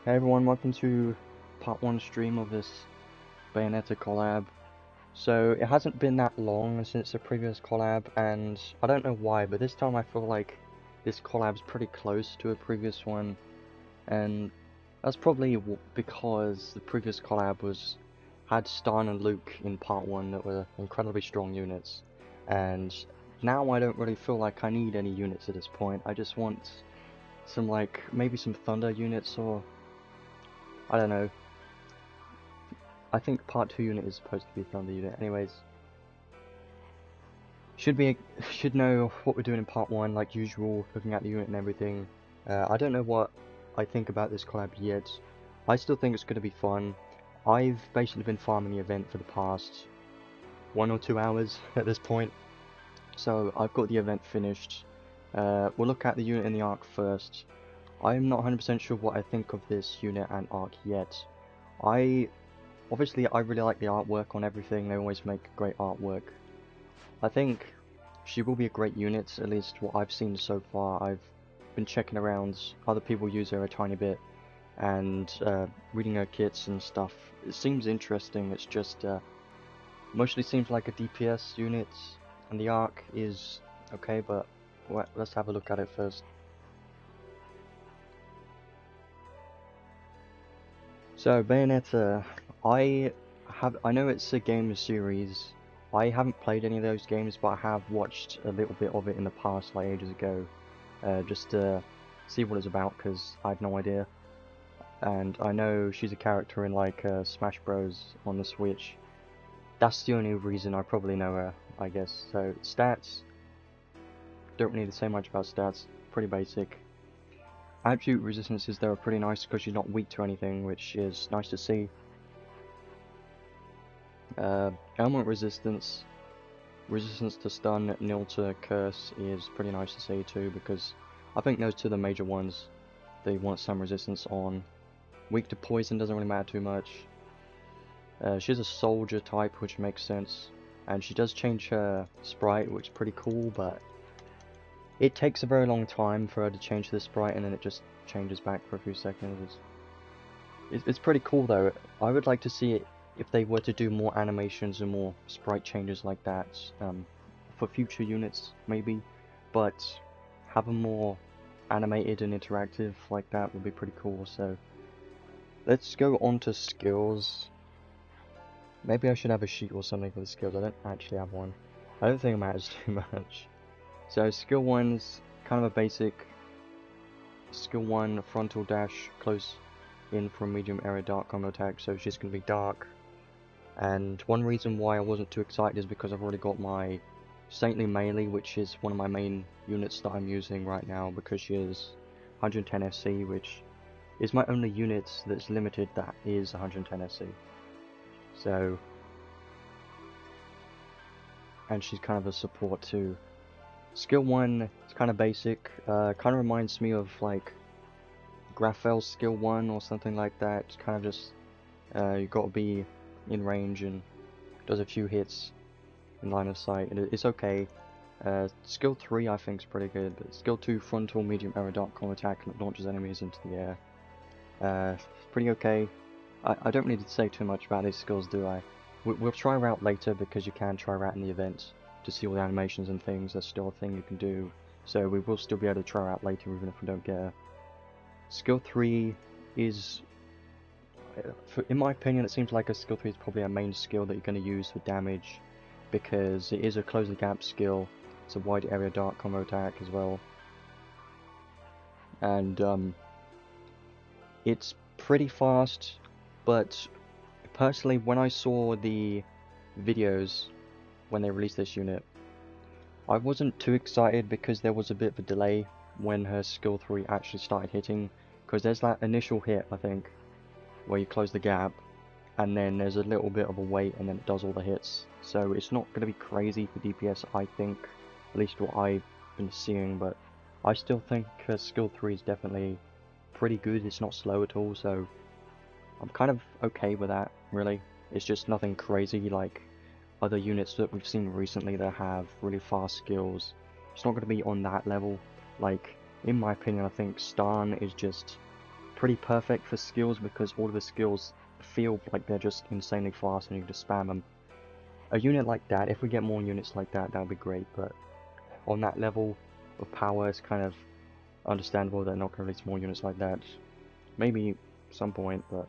Hey everyone, welcome to part 1 stream of this Bayonetta collab. So it hasn't been that long since the previous collab, and I don't know why, but this time I feel like this collab's pretty close to a previous one, and that's probably because the previous collab had Stan and Luke in part 1 that were incredibly strong units, and now I don't really feel like I need any units at this point. I just want some, like, maybe some Thunder units, or I don't know. I think part 2 unit is supposed to be Thunder unit. Anyways, should know what we're doing in part 1, like usual, looking at the unit and everything. I don't know what I think about this collab yet. I still think it's going to be fun. I've basically been farming the event for the past 1 or 2 hours at this point, so I've got the event finished. We'll look at the unit and the arc first. I'm not 100% sure what I think of this unit and arc yet. Obviously, I really like the artwork on everything. They always make great artwork. I think she will be a great unit, at least what I've seen so far. I've been checking around, other people use her a tiny bit, and reading her kits and stuff. It seems interesting, it's just mostly seems like a DPS unit, and the arc is okay, but let's have a look at it first. So, Bayonetta, I know it's a game series. I haven't played any of those games, but I have watched a little bit of it in the past, like ages ago, just to see what it's about, because I had no idea. And I know she's a character in like Smash Bros on the Switch. That's the only reason I probably know her, I guess. So, stats, don't really need to say much about stats, pretty basic. Absolute resistances though are pretty nice because she's not weak to anything, which is nice to see. Element resistance to stun, nil to curse is pretty nice to see too, because I think those two are the major ones they want some resistance on. Weak to poison doesn't really matter too much. She's a soldier type, which makes sense, and she does change her sprite, which is pretty cool, but it takes a very long time for her to change the sprite, and then it just changes back for a few seconds. It's pretty cool though. I would like to see it if they were to do more animations and more sprite changes like that for future units maybe, but have them more animated and interactive like that would be pretty cool. So let's go on to skills. Maybe I should have a sheet or something for the skills. I don't actually have one. I don't think it matters too much. So skill 1's kind of a basic. Skill 1, frontal dash, close in from medium area dark combo attack, so she's going to be dark. And one reason why I wasn't too excited is because I've already got my Saintly Melee, which is one of my main units that I'm using right now, because she is 110 SC, which is my only unit that's limited that is 110 SC. So, and she's kind of a support too. Skill 1 is kind of basic, kind of reminds me of like Graphel's skill 1 or something like that. It's kind of just, you got to be in range and does a few hits in line of sight, and it's okay. Skill 3 I think is pretty good, but skill 2, frontal medium area dark combo attack, launches enemies into the air. Pretty okay. I don't need to say too much about these skills, do I? We'll try her out later, because you can try her out in the event to see all the animations and things. That's still a thing you can do, so we will still be able to try her out later even if we don't get her. Skill 3 is, in my opinion, it seems like a skill 3 is probably a main skill that you're going to use for damage, because it is a close the gap skill. It's a wide area dark combo attack as well, and it's pretty fast. But personally, when I saw the videos when they released this unit, I wasn't too excited, because there was a bit of a delay when her skill 3 actually started hitting, because there's that initial hit, I think, where you close the gap, and then there's a little bit of a wait, and then it does all the hits. So it's not going to be crazy for DPS, I think, at least what I've been seeing, but I still think her skill 3 is definitely pretty good. It's not slow at all, so I'm kind of okay with that, really. It's just nothing crazy like other units that we've seen recently that have really fast skills. It's not going to be on that level. Like, in my opinion, I think Stan is just pretty perfect for skills because all of the skills feel like they're just insanely fast and you can just spam them. A unit like that, if we get more units like that, that would be great, but on that level of power, it's kind of understandable they're not going to release more units like that. Maybe some point, but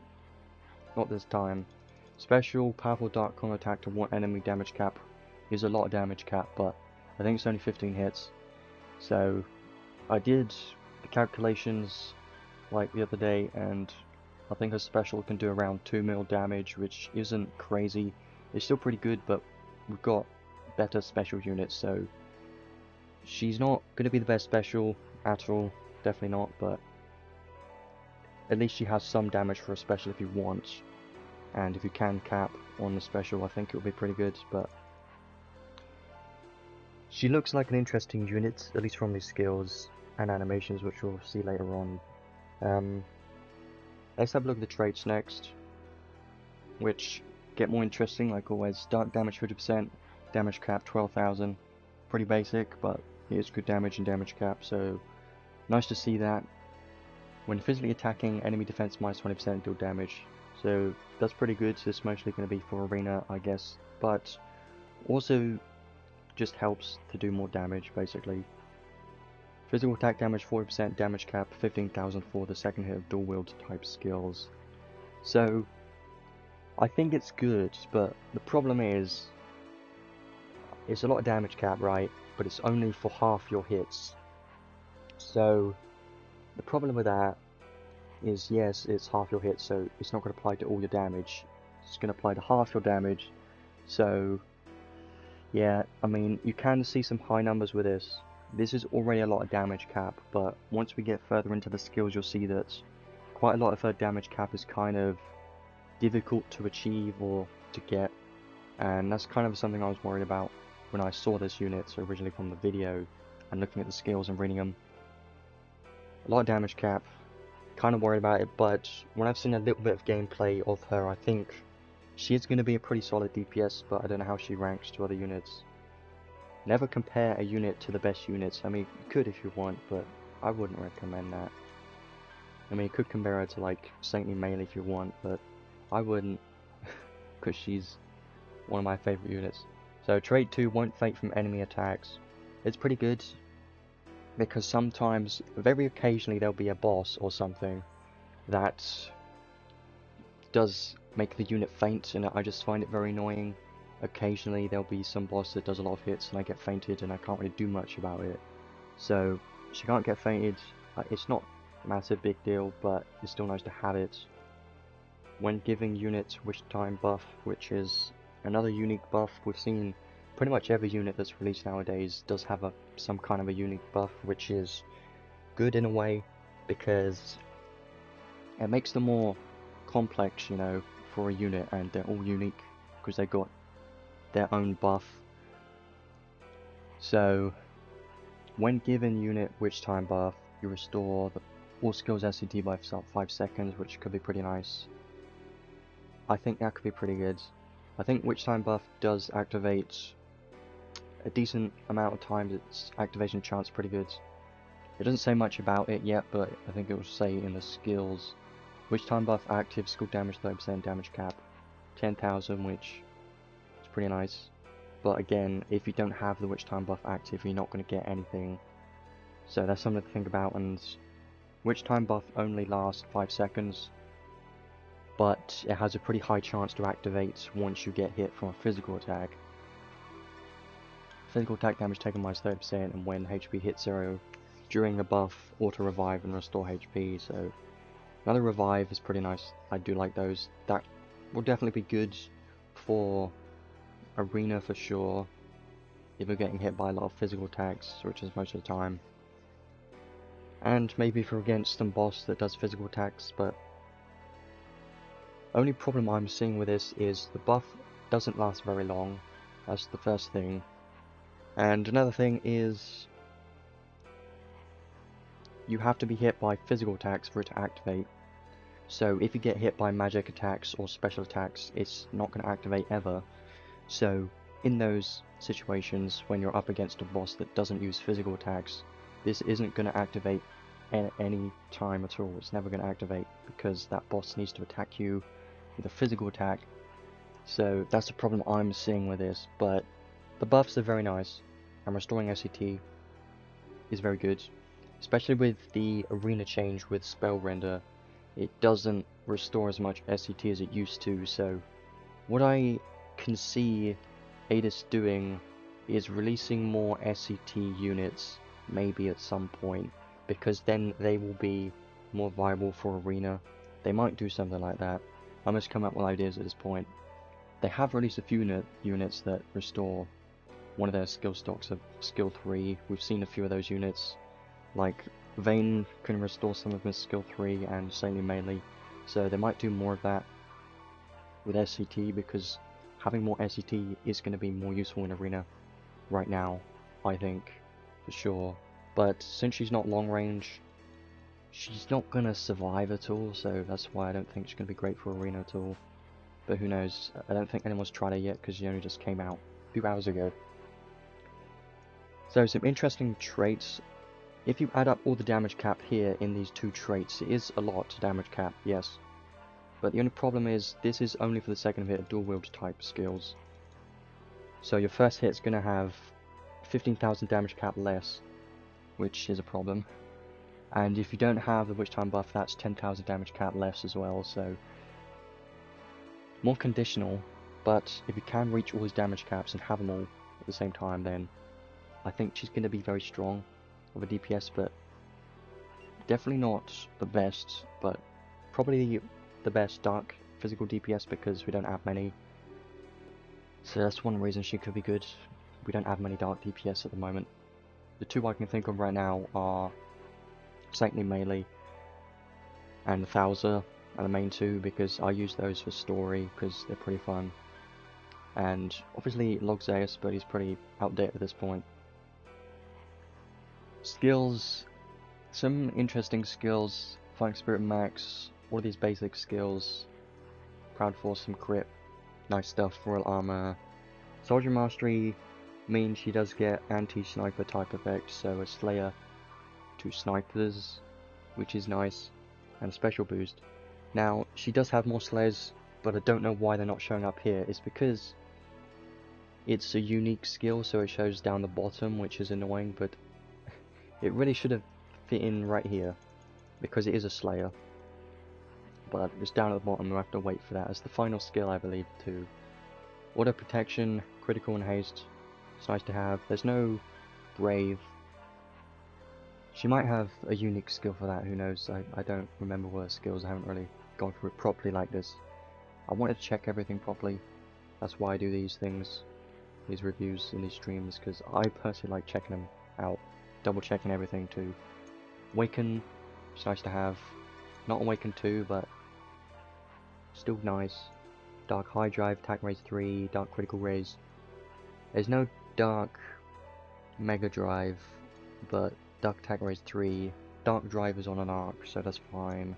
not this time. Special, powerful dark con attack to 1 enemy damage cap is a lot of damage cap, but I think it's only 15 hits. So I did the calculations like the other day, and I think her special can do around 2 mil damage, which isn't crazy. It's still pretty good, but we've got better special units, so she's not going to be the best special at all, definitely not, but at least she has some damage for a special if you want, and if you can cap on the special, I think it will be pretty good. But she looks like an interesting unit, at least from these skills and animations, which we'll see later on. Let's have a look at the traits next, which get more interesting like always. Dark damage 50%, damage cap 12,000, pretty basic, but it is good damage and damage cap, so nice to see that. When physically attacking, enemy defense minus 20% deal damage, so that's pretty good. So it's mostly going to be for arena, I guess, but also just helps to do more damage basically. Physical attack damage 40%, damage cap 15,000 for the second hit of dual wield type skills. So I think it's good, but the problem is it's a lot of damage cap, right? But it's only for half your hits. So the problem with that is, yes, it's half your hits, so it's not going to apply to all your damage. It's going to apply to half your damage. So yeah, I mean, you can see some high numbers with this. This is already a lot of damage cap, but once we get further into the skills, you'll see that quite a lot of her damage cap is kind of difficult to achieve or to get, and that's kind of something I was worried about when I saw this unit originally from the video and looking at the skills and reading them. A lot of damage cap, kind of worried about it, but when I've seen a little bit of gameplay of her, I think she is going to be a pretty solid DPS, but I don't know how she ranks to other units. Never compare a unit to the best units. I mean, you could if you want, but I wouldn't recommend that. I mean, you could compare her to like Saintly Melee if you want, but I wouldn't, because she's one of my favourite units. So trait 2, won't faint from enemy attacks. It's pretty good, because sometimes, very occasionally, there'll be a boss or something that does make the unit faint, and I just find it very annoying. Occasionally there'll be some boss that does a lot of hits and I get fainted and I can't really do much about it. So she can't get fainted. It's not a massive big deal, but it's still nice to have it. When giving units wish time buff, which is another unique buff, we've seen pretty much every unit that's released nowadays does have some kind of a unique buff, which is good in a way because it makes them more complex, you know, for a unit, and they're all unique because they got their own buff. So when given unit witch time buff, you restore all skills SCT by 5 seconds, which could be pretty nice. I think that could be pretty good. I think witch time buff does activate a decent amount of times. Its activation chance is pretty good. It doesn't say much about it yet, but I think it will say in the skills. Witch time buff active, skill damage 30%, damage cap 10,000, which is pretty nice. But again, if you don't have the witch time buff active, you're not going to get anything. So that's something to think about. And witch time buff only lasts 5 seconds, but it has a pretty high chance to activate once you get hit from a physical attack. Physical attack damage taken minus 30%, and when HP hits 0 during a buff, auto revive and restore HP. So another revive is pretty nice. I do like those. That will definitely be good for arena for sure, if you're getting hit by a lot of physical attacks, which is most of the time. And maybe if you're against some boss that does physical attacks, but only problem I'm seeing with this is the buff doesn't last very long. That's the first thing. And another thing is you have to be hit by physical attacks for it to activate. So if you get hit by magic attacks or special attacks, it's not going to activate ever. So in those situations when you're up against a boss that doesn't use physical attacks, this isn't going to activate any time at all. It's never going to activate because that boss needs to attack you with a physical attack. So that's the problem I'm seeing with this, but the buffs are very nice, and restoring SCT is very good, especially with the arena change with spell render. It doesn't restore as much SCT as it used to, so what I can see Adis doing is releasing more SCT units maybe at some point, because then they will be more viable for arena. They might do something like that. I'm just coming up with ideas at this point. They have released a few units that restore one of their skill stocks of skill 3. We've seen a few of those units, like Vayne can restore some of his skill 3 and Saline Melee, so they might do more of that with SCT, because having more SCT is going to be more useful in arena right now, I think, for sure. But since she's not long range, she's not going to survive at all, so that's why I don't think she's going to be great for arena at all. But who knows, I don't think anyone's tried her yet because she only just came out a few hours ago. So some interesting traits. If you add up all the damage cap here in these two traits, it is a lot to damage cap, yes. But the only problem is, this is only for the second hit of dual wield type skills. So your first hit's going to have 15,000 damage cap less, which is a problem. And if you don't have the witch time buff, that's 10,000 damage cap less as well, so more conditional. But if you can reach all these damage caps and have them all at the same time, then I think she's going to be very strong of a DPS, but definitely not the best, but probably the best dark physical DPS, because we don't have many. So that's one reason she could be good. We don't have many dark DPS at the moment. The two I can think of right now are Saintly Melee and Thouser are the main two, because I use those for story because they're pretty fun. And obviously Logzeus, but he's pretty outdated at this point. Skills, some interesting skills. Fighting Spirit Max, all of these basic skills. Proud Force, some crit, nice stuff. Royal Armor. Soldier Mastery means she does get anti-sniper type effects, so a Slayer to snipers, which is nice, and a special boost. Now, she does have more Slayers, but I don't know why they're not showing up here. It's because it's a unique skill, so it shows down the bottom, which is annoying, but it really should have fit in right here, because it is a Slayer. But it's down at the bottom, we'll have to wait for that as the final skill, I believe, too. Auto Protection, Critical and Haste, it's nice to have. There's no Brave. She might have a unique skill for that, who knows. I don't remember what her skills, I haven't really gone through it properly like this. I wanted to check everything properly, that's why I do these things, these reviews in these streams, because I personally like checking them out, double checking everything too. Awaken, it's nice to have. Not Awaken 2, but still nice. Dark High Drive, Attack Raise 3, Dark Critical Raise. There's no Dark Mega Drive, but Dark Attack Raise 3. Dark Drive is on an arc, so that's fine.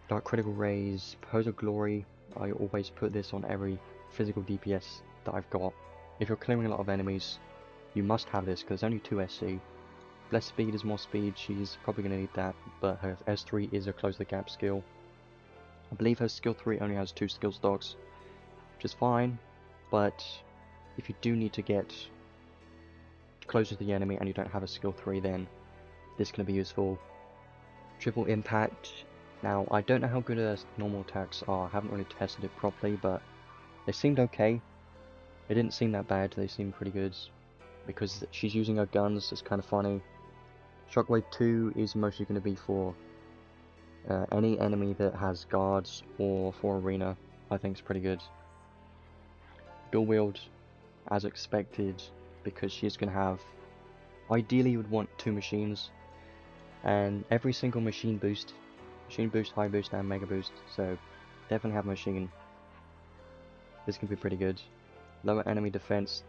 Dark Critical Raise, Pose of Glory. I always put this on every physical DPS that I've got. If you're clearing a lot of enemies, you must have this, because there's only 2 SC. Less speed is more speed, she's probably going to need that, but her S3 is a close the gap skill. I believe her skill 3 only has 2 skill stocks, which is fine, but if you do need to get closer to the enemy and you don't have a skill 3, then this can be useful. Triple Impact. Now, I don't know how good her normal attacks are, I haven't really tested it properly, but they seemed okay. They didn't seem that bad, they seemed pretty good, because she's using her guns, it's kind of funny. Shockwave 2 is mostly going to be for any enemy that has guards, or for arena. I think it's pretty good. Dual wield, as expected, because she's going to have, ideally you would want 2 machines, and every single machine boost, high boost and mega boost, so definitely have a machine. This can be pretty good. Lower enemy defense,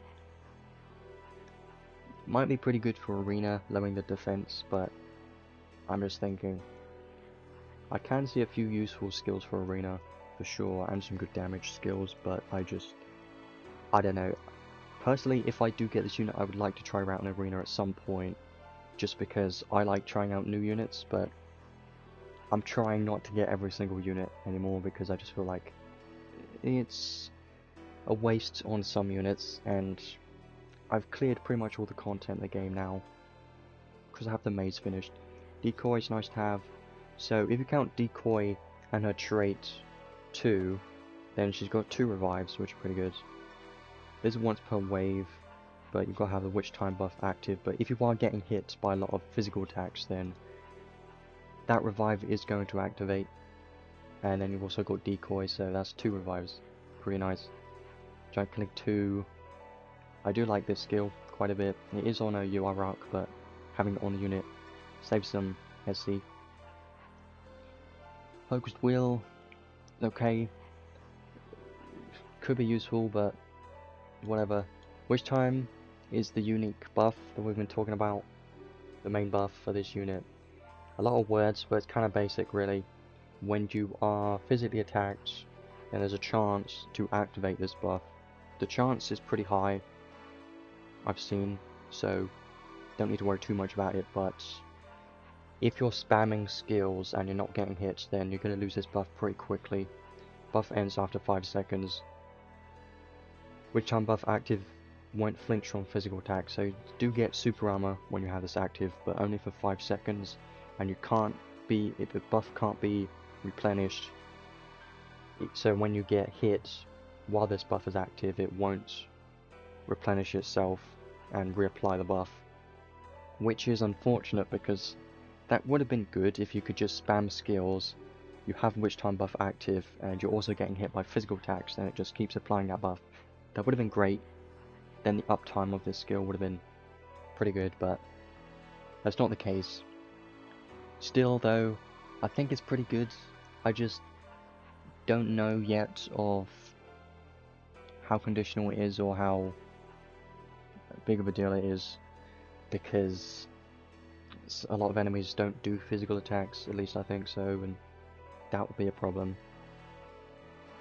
might be pretty good for arena, lowering the defense, but I'm just thinking. I can see a few useful skills for arena, for sure, and some good damage skills, but I don't know. Personally, if I do get this unit, I would like to try her out in arena at some point, just because I like trying out new units, but I'm trying not to get every single unit anymore because I just feel like it's a waste on some units, and I've cleared pretty much all the content in the game now because I have the maze finished. Decoy is nice to have, so if you count Decoy and her trait 2, then she's got 2 revives, which are pretty good. There's once per wave, but you've got to have the witch time buff active. But if you are getting hit by a lot of physical attacks, then that revive is going to activate. And then you've also got Decoy, so that's 2 revives. Pretty nice. Giant Click 2. I do like this skill quite a bit. It is on a UR arc, but having it on the unit saves some SC. Focused Wheel, okay. Could be useful, but whatever. Witch Time is the unique buff that we've been talking about. The main buff for this unit. A lot of words, but it's kind of basic really. When you are physically attacked, then there's a chance to activate this buff. The chance is pretty high, I've seen, so don't need to worry too much about it, but if you're spamming skills and you're not getting hits, then you're going to lose this buff pretty quickly. Buff ends after 5 seconds. Witch Time buff active won't flinch from physical attack, so you do get super armor when you have this active, but only for 5 seconds, and the buff can't be replenished. So when you get hit while this buff is active, it won't replenish itself and reapply the buff, which is unfortunate because that would have been good if you could just spam skills. You have Witch Time buff active and you're also getting hit by physical attacks, and it just keeps applying that buff. That would have been great. Then the uptime of this skill would have been pretty good, but that's not the case. Still though, I think it's pretty good. I just don't know yet of how conditional it is or how big of a deal it is, because a lot of enemies don't do physical attacks, at least I think so, and that would be a problem.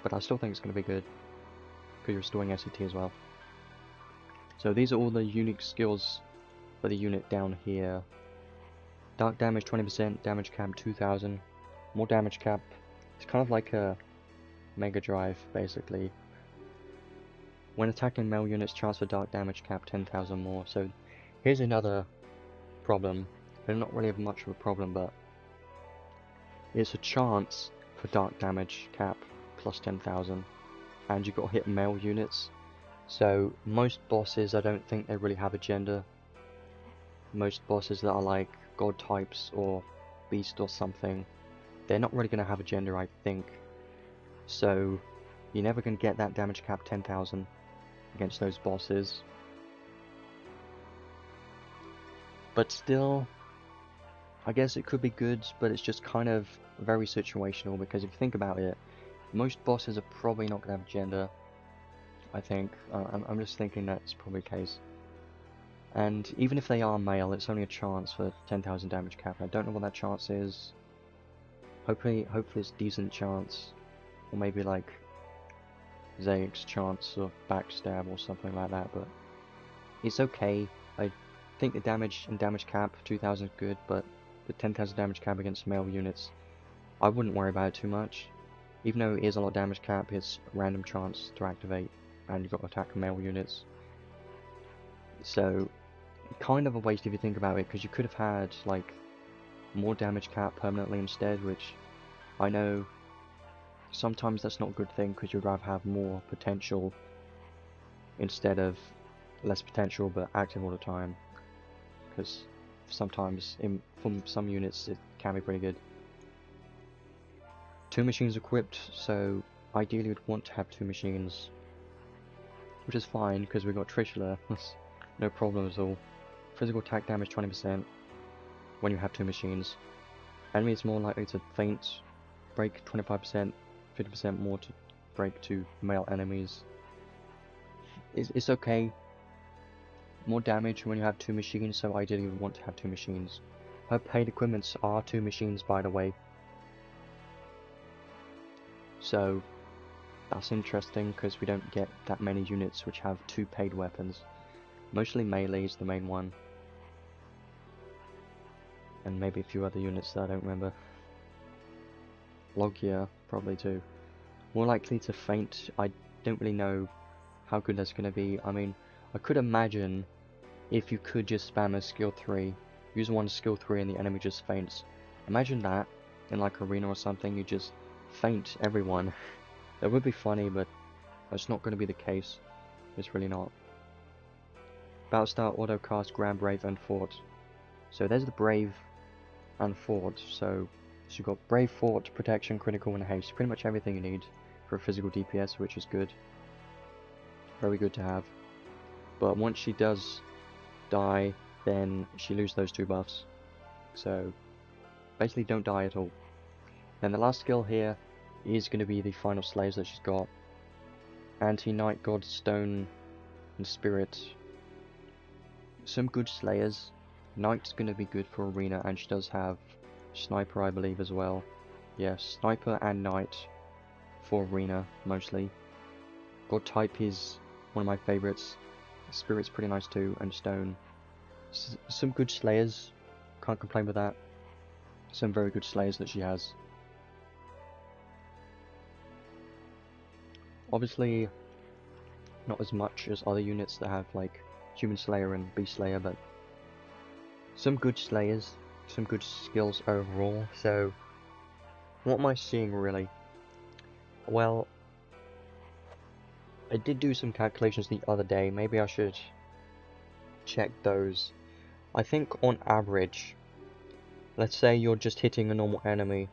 But I still think it's going to be good, because you're restoring SCT as well. So these are all the unique skills for the unit down here. Dark damage 20%, damage cap 2000, more damage cap. It's kind of like a Mega Drive, basically. When attacking male units, chance for dark damage cap 10,000 more. So here's another problem. They're not really much of a problem, but it's a chance for dark damage cap plus 10,000, and you've got to hit male units. So most bosses, I don't think they really have a gender. Most bosses that are like god types or beast or something, they're not really going to have a gender, I think. So you're never going to get that damage cap 10,000 against those bosses. But still, I guess it could be good, but it's just kind of very situational, because if you think about it, most bosses are probably not going to have gender, I think. I'm just thinking that's probably the case. And even if they are male, it's only a chance for 10,000 damage cap. I don't know what that chance is. Hopefully it's a decent chance. Or maybe like Zayk's chance of backstab or something like that, but it's okay. I think the damage and damage cap 2000 is good, but the 10,000 damage cap against male units, I wouldn't worry about it too much. Even though it is a lot of damage cap, it's a random chance to activate, and you've got to attack male units. So, kind of a waste if you think about it, because you could have had like more damage cap permanently instead, which I know sometimes that's not a good thing, because you'd rather have more potential instead of less potential but active all the time, because sometimes from some units it can be pretty good. 2 machines equipped, so ideally we'd want to have 2 machines, which is fine because we've got Trishula. That's no problem at all. Physical attack damage 20% when you have 2 machines. Enemies more likely to faint, break 25%, 50% more to break to male enemies. It's okay. More damage when you have 2 machines, so ideally we want to have 2 machines. Her paid equipments are 2 machines, by the way. So that's interesting, because we don't get that many units which have 2 paid weapons. Mostly melee is the main one. and maybe a few other units that I don't remember. Logia, probably too. More likely to faint. I don't really know how good that's going to be. I mean, I could imagine if you could just spam a skill 3, use one skill 3 and the enemy just faints. Imagine that in like arena or something, you just faint everyone. That would be funny, but that's not going to be the case. It's really not. Battle start, auto cast, Grand Brave and Fort. So there's the Brave and Fort. So you've got Brave, Fort, Protection, Critical and Haste. Pretty much everything you need for a physical DPS, which is good. Very good to have. But once she does die, then she loses those 2 buffs. So basically don't die at all. Then the last skill here is going to be the final slaves that she's got. Anti-Night, God, Stone and Spirit. Some good slayers. Knight's going to be good for arena, and she does have Sniper, I believe, as well. Yes, Sniper and Knight for arena, mostly. God type is one of my favourites. Spirit's pretty nice too, and Stone. Some good slayers, can't complain with that. Some very good slayers that she has. Obviously, not as much as other units that have like Human Slayer and Beast Slayer, but some good slayers, some good skills overall. So, what am I seeing really? Well, I did do some calculations the other day. Maybe I should check those. I think on average, let's say you're just hitting a normal enemy.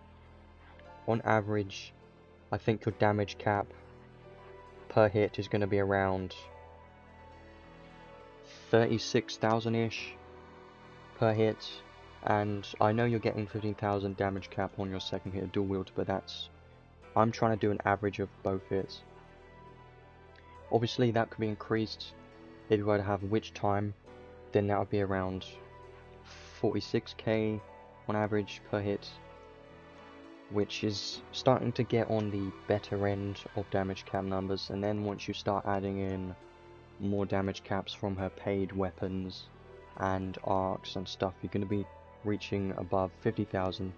On average, I think your damage cap per hit is going to be around 36,000-ish per hit, and I know you're getting 15,000 damage cap on your second hit of dual wield, but I'm trying to do an average of both hits. Obviously that could be increased if you were to have Witch Time, then that would be around 46k on average per hit, which is starting to get on the better end of damage cap numbers. And then once you start adding in more damage caps from her paid weapons and arcs and stuff, you're going to be reaching above 50,000.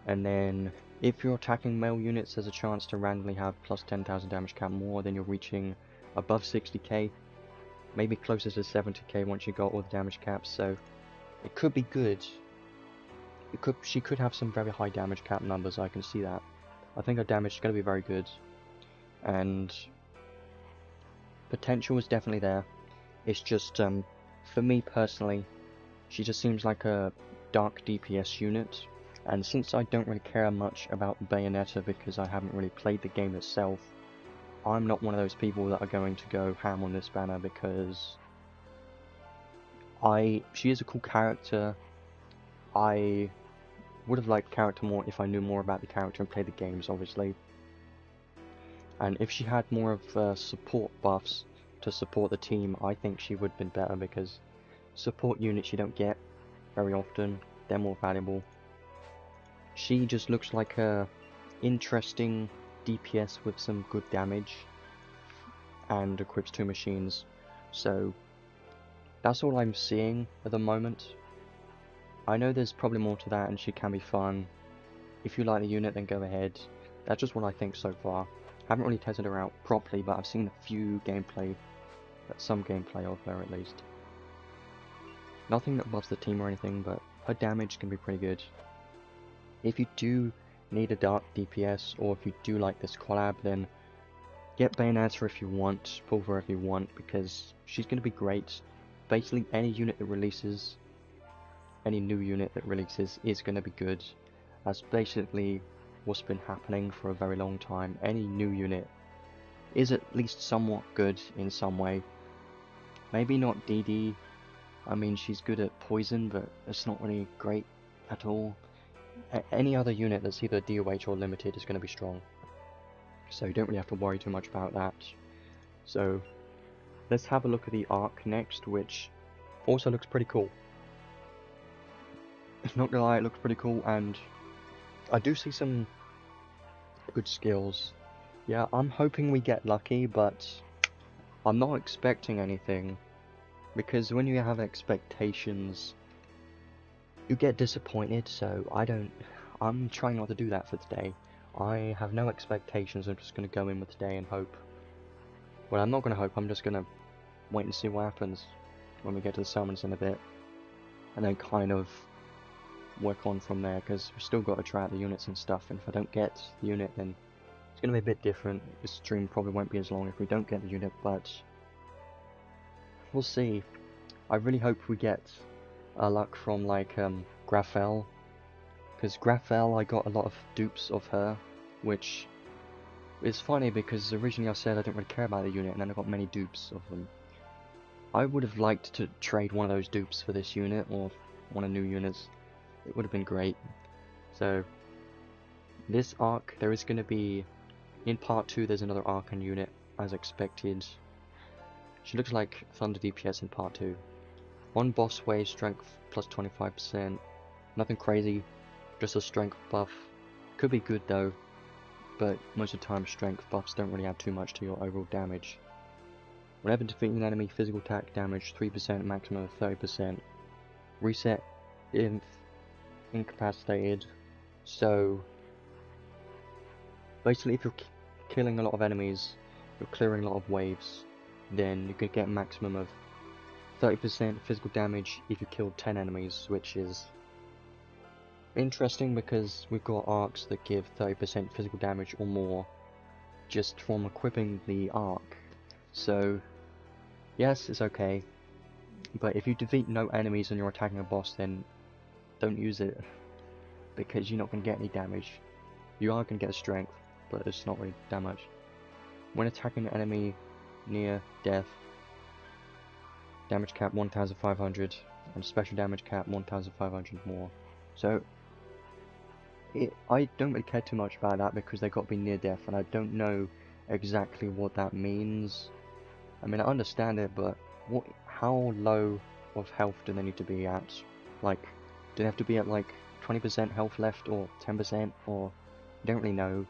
And then if you're attacking male units, there's a chance to randomly have plus 10,000 damage cap more, then you're reaching above 60k, maybe closer to 70k once you got all the damage caps. So it could be good. She could have some very high damage cap numbers, I can see that. I think her damage is going to be very good, and potential is definitely there. It's just, for me personally, she just seems like a dark DPS unit, and since I don't really care much about Bayonetta because I haven't really played the game itself, I'm not one of those people that are going to go ham on this banner, because she is a cool character. I would have liked the character more if I knew more about the character and played the games, obviously. And if she had more of support buffs to support the team, I think she would have been better, because support units you don't get very often, they're more valuable. She just looks like a interesting DPS with some good damage and equips 2 machines. So that's all I'm seeing at the moment. I know there's probably more to that, and she can be fun. If you like the unit, then go ahead. That's just what I think so far. I haven't really tested her out properly, but I've seen a few gameplay, some gameplay of her at least. Nothing that buffs the team or anything, but her damage can be pretty good. If you do need a dark DPS, or if you do like this collab, then get Bayonetta if you want, Pulver if you want, because she's going to be great. Basically any unit that releases, any new unit that releases is going to be good. That's basically what's been happening for a very long time. Any new unit is at least somewhat good in some way. Maybe not DD, I mean she's good at poison, but it's not really great at all. Any other unit that's either DOH or limited is going to be strong, so you don't really have to worry too much about that. So let's have a look at the arc next, which also looks pretty cool. Not gonna lie, it looks pretty cool, and I do see some good skills. Yeah, I'm hoping we get lucky, but I'm not expecting anything, because when you have expectations, you get disappointed, so I'm trying not to do that for today. I have no expectations, I'm just going to go in with today and hope. Well, I'm not going to hope, I'm just going to wait and see what happens when we get to the summons in a bit. And then kind of work on from there, because we've still got to try out the units and stuff, and if I don't get the unit, then it's going to be a bit different. This stream probably won't be as long if we don't get the unit, but we'll see. I really hope we get luck from like Graphel, because Graphel, I got a lot of dupes of her, which is funny because originally I said I didn't really care about the unit, and then I got many dupes of them. I would have liked to trade one of those dupes for this unit, or one of new units. It would have been great. So, this arc, there is going to be, in part 2 there's another Archon unit, as expected. She looks like Thunder DPS in part 2. One boss wave, strength plus 25%. Nothing crazy, just a strength buff. Could be good though, but most of the time strength buffs don't really add too much to your overall damage. Whenever defeating an enemy, physical attack damage 3%, maximum of 30%. Reset if incapacitated. So basically, if you're killing a lot of enemies, you're clearing a lot of waves, then you could get a maximum of 30% physical damage if you killed 10 enemies, which is interesting because we've got arcs that give 30% physical damage or more just from equipping the arc. So yes, it's okay, but if you defeat no enemies and you're attacking a boss, then don't use it, because you're not going to get any damage. You are going to get strength, but it's not really that much. When attacking an enemy near death, damage cap 1500, and special damage cap 1500 more. So I don't really care too much about that because they got to be near death, and I don't know exactly what that means. I mean, I understand it, but how low of health do they need to be at? Like, do they have to be at like 20% health left, or 10%, or I don't really know.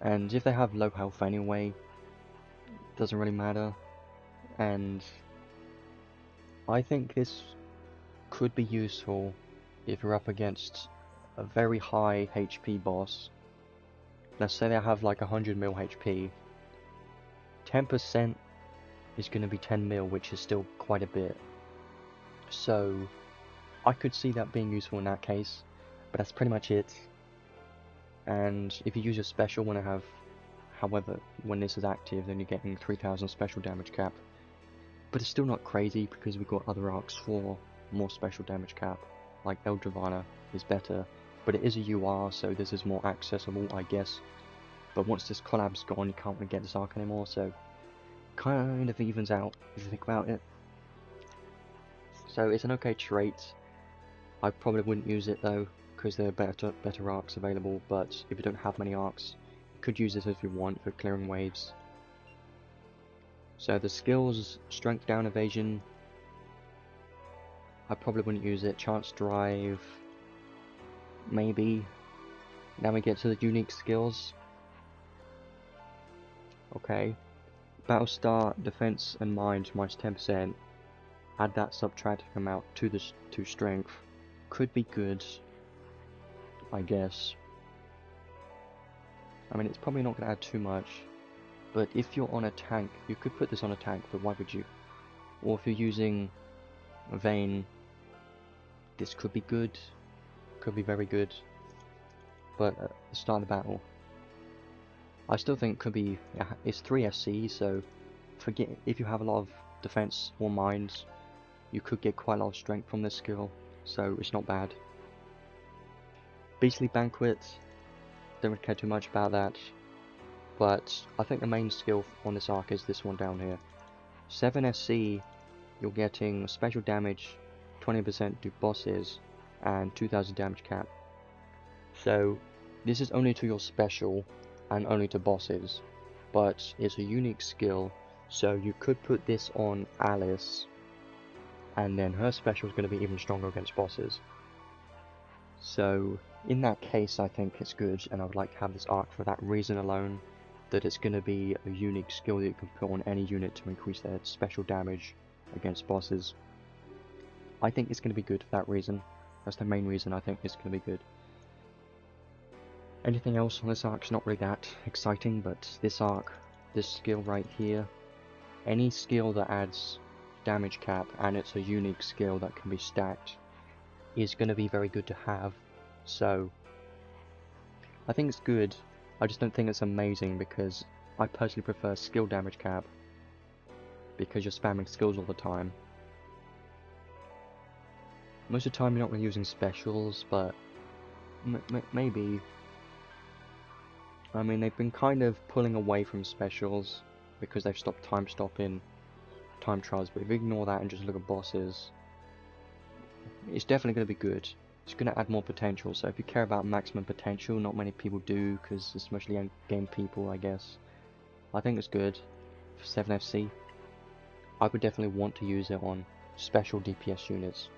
And if they have low health anyway, it doesn't really matter. And I think this could be useful if you're up against a very high HP boss. Let's say they have like 100 mil HP. 10% is going to be 10 mil, which is still quite a bit. So I could see that being useful in that case, but that's pretty much it. And if you use your special when I have, however, when this is active, then you're getting 3000 special damage cap. But it's still not crazy because we've got other arcs for more special damage cap, like Eldravana is better, but it is a UR, so this is more accessible, I guess. But once this collab's gone, you can't really get this arc anymore, so kind of evens out if you think about it. So it's an okay trait. I probably wouldn't use it though, because there are better arcs available, but if you don't have many arcs, you could use this if you want for clearing waves. So the skills, strength down evasion, I probably wouldn't use it. Chance drive, maybe. Now we get to the unique skills. Okay. Battlestar, defense and mind minus 10%. Add that subtracting amount to strength. Could be good, I guess. I mean, it's probably not going to add too much. But if you're on a tank, you could put this on a tank, but why would you? Or if you're using Vayne, this could be good, could be very good, but at the start of the battle, I still think could be, it's 3 SC, so forget, if you have a lot of defense or minds, you could get quite a lot of strength from this skill, so it's not bad. Beastly Banquet, don't really care too much about that. But I think the main skill on this arc is this one down here. 7 SC, you're getting special damage, 20% to bosses, and 2000 damage cap. So this is only to your special, and only to bosses. But it's a unique skill, so you could put this on Alice, and then her special is going to be even stronger against bosses. So in that case, I think it's good, and I would like to have this arc for that reason alone. That it's going to be a unique skill that you can put on any unit to increase their special damage against bosses. I think it's going to be good for that reason. That's the main reason I think it's going to be good. Anything else on this arc's not really that exciting, but this arc, this skill right here, any skill that adds damage cap and it's a unique skill that can be stacked is going to be very good to have. So I think it's good. I just don't think it's amazing because I personally prefer skill damage cap because you're spamming skills all the time. Most of the time you're not really using specials, but maybe. I mean, they've been kind of pulling away from specials because they've stopped time stopping time trials, but if you ignore that and just look at bosses, it's definitely going to be good. It's going to add more potential, so if you care about maximum potential, not many people do, because it's mostly end game people, I guess. I think it's good for 7FC. I would definitely want to use it on special DPS units.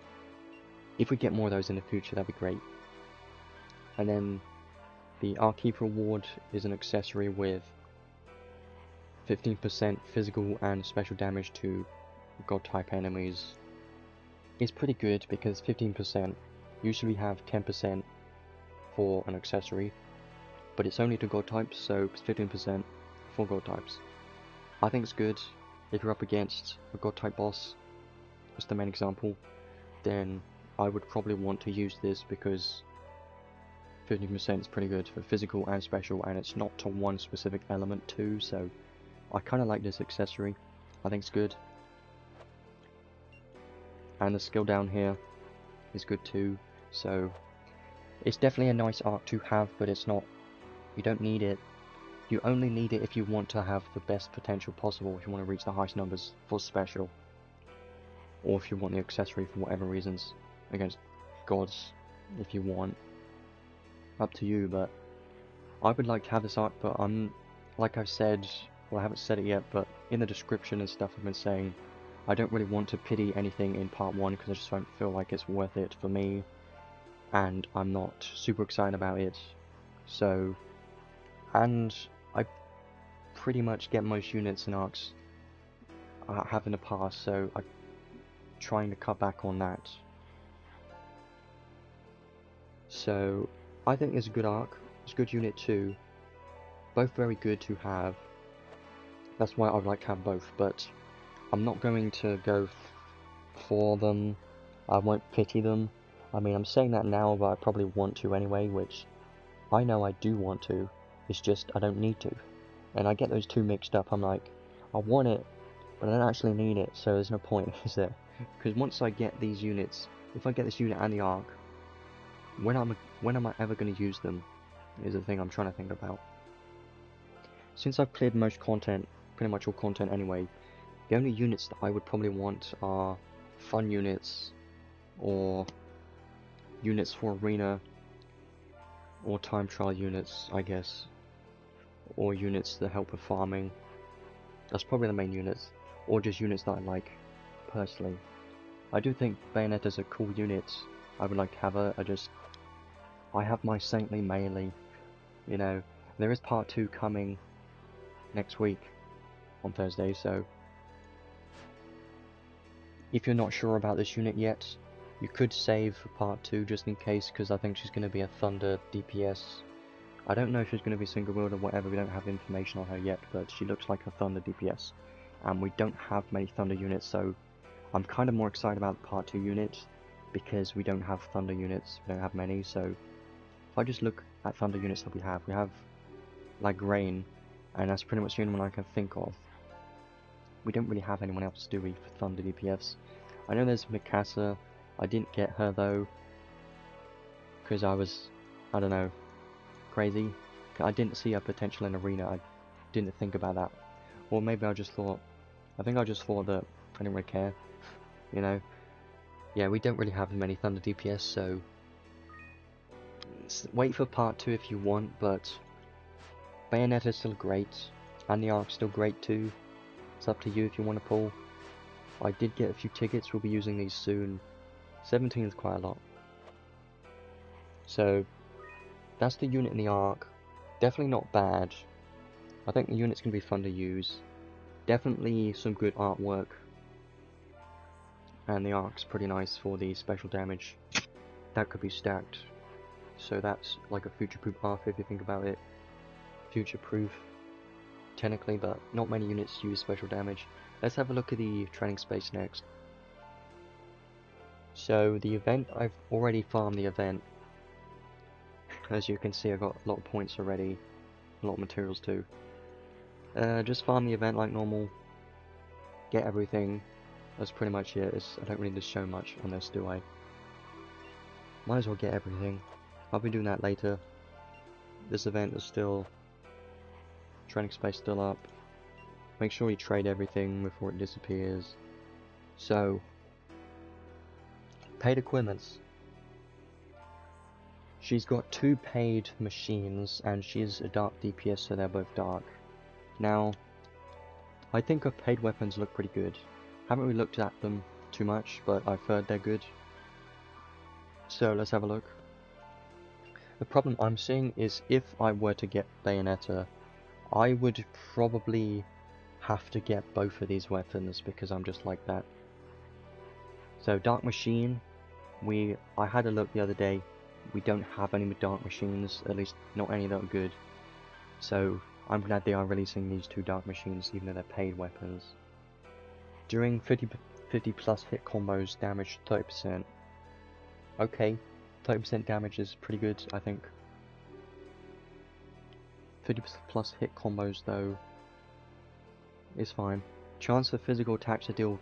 If we get more of those in the future, that'd be great. And then the Archeep reward is an accessory with 15% physical and special damage to god type enemies. It's pretty good because 15%, usually have 10% for an accessory, but it's only to god types, so it's 15% for god types. I think it's good if you're up against a god type boss, as the main example, then I would probably want to use this because 15% is pretty good for physical and special, and it's not to one specific element too, so I kind of like this accessory. I think it's good. And the skill down here is good too, so it's definitely a nice arc to have, but it's not, you don't need it. You only need it if you want to have the best potential possible, if you want to reach the highest numbers for special, or if you want the accessory for whatever reasons, against gods, if you want. Up to you, but I would like to have this arc, but like I've said, well I haven't said it yet, but in the description and stuff I've been saying, I don't really want to pity anything in part 1 because I just don't feel like it's worth it for me, and I'm not super excited about it. So, and I pretty much get most units and arcs I have in the past, so I'm trying to cut back on that. So I think it's a good arc, it's a good unit too, both very good to have. That's why I would like to have both, but I'm not going to go for them. I won't pity them. I mean, I'm saying that now, but I probably want to anyway, which I know I do want to. It's just I don't need to. And I get those two mixed up. I'm like, I want it, but I don't actually need it, so there's no point, is there? Because once I get these units, if I get this unit and the arc, when am I ever going to use them, is the thing I'm trying to think about. Since I've cleared most content, pretty much all content anyway, the only units that I would probably want are fun units, or units for arena, or time trial units, I guess, or units that help with farming. That's probably the main units, or just units that I like, personally. I do think Bayonetta's a cool unit. I would like to have her. I have my saintly melee, you know. There is part 2 coming next week on Thursday, so if you're not sure about this unit yet, you could save for part 2 just in case, because I think she's going to be a Thunder DPS. I don't know if she's going to be single wield or whatever, we don't have information on her yet, but she looks like a Thunder DPS. And we don't have many Thunder units, so I'm kind of more excited about the part 2 unit, because we don't have Thunder units, we don't have many, so if I just look at Thunder units that we have like Rain, and that's pretty much the only one I can think of. We don't really have anyone else, do we, for Thunder DPS? I know there's Mikasa. I didn't get her though, because I was, I don't know, crazy. I didn't see her potential in Arena. I didn't think about that. Or maybe I just thought, I think I just thought that I didn't really care, you know. Yeah, we don't really have many Thunder DPS, so wait for part 2 if you want, but Bayonetta's still great, and the arc's still great too. It's up to you if you want to pull. I did get a few tickets, we'll be using these soon. 17 is quite a lot. So, that's the unit in the arc. Definitely not bad. I think the unit's going to be fun to use. Definitely some good artwork. and the arc's pretty nice for the special damage. That could be stacked, so that's like a future-proof arc if you think about it. Future-proof, technically, but not many units use special damage. Let's have a look at the training space next. So the event, I've already farmed the event. As you can see, I got a lot of points already, a lot of materials too. Just farm the event like normal, get everything. That's pretty much it. I don't really need to show much on this, do I? Might as well get everything. I'll be doing that later. This event is still... training space still up. Make sure you trade everything before it disappears. So... paid equipments. She's got 2 paid machines, and she's a dark DPS, so they're both dark. Now, I think her paid weapons look pretty good. Haven't really looked at them too much, but I've heard they're good. So let's have a look. The problem I'm seeing is if I were to get Bayonetta, I would probably have to get both of these weapons because I'm just like that. So Dark Machine, I had a look the other day. We don't have any Dark Machines, at least not any that are good. So I'm glad they are releasing these 2 Dark Machines, even though they're paid weapons. During 50 plus hit combos, damage 30%. Okay, 30% damage is pretty good, I think. 50 plus hit combos though is fine. Chance for physical attacks to deal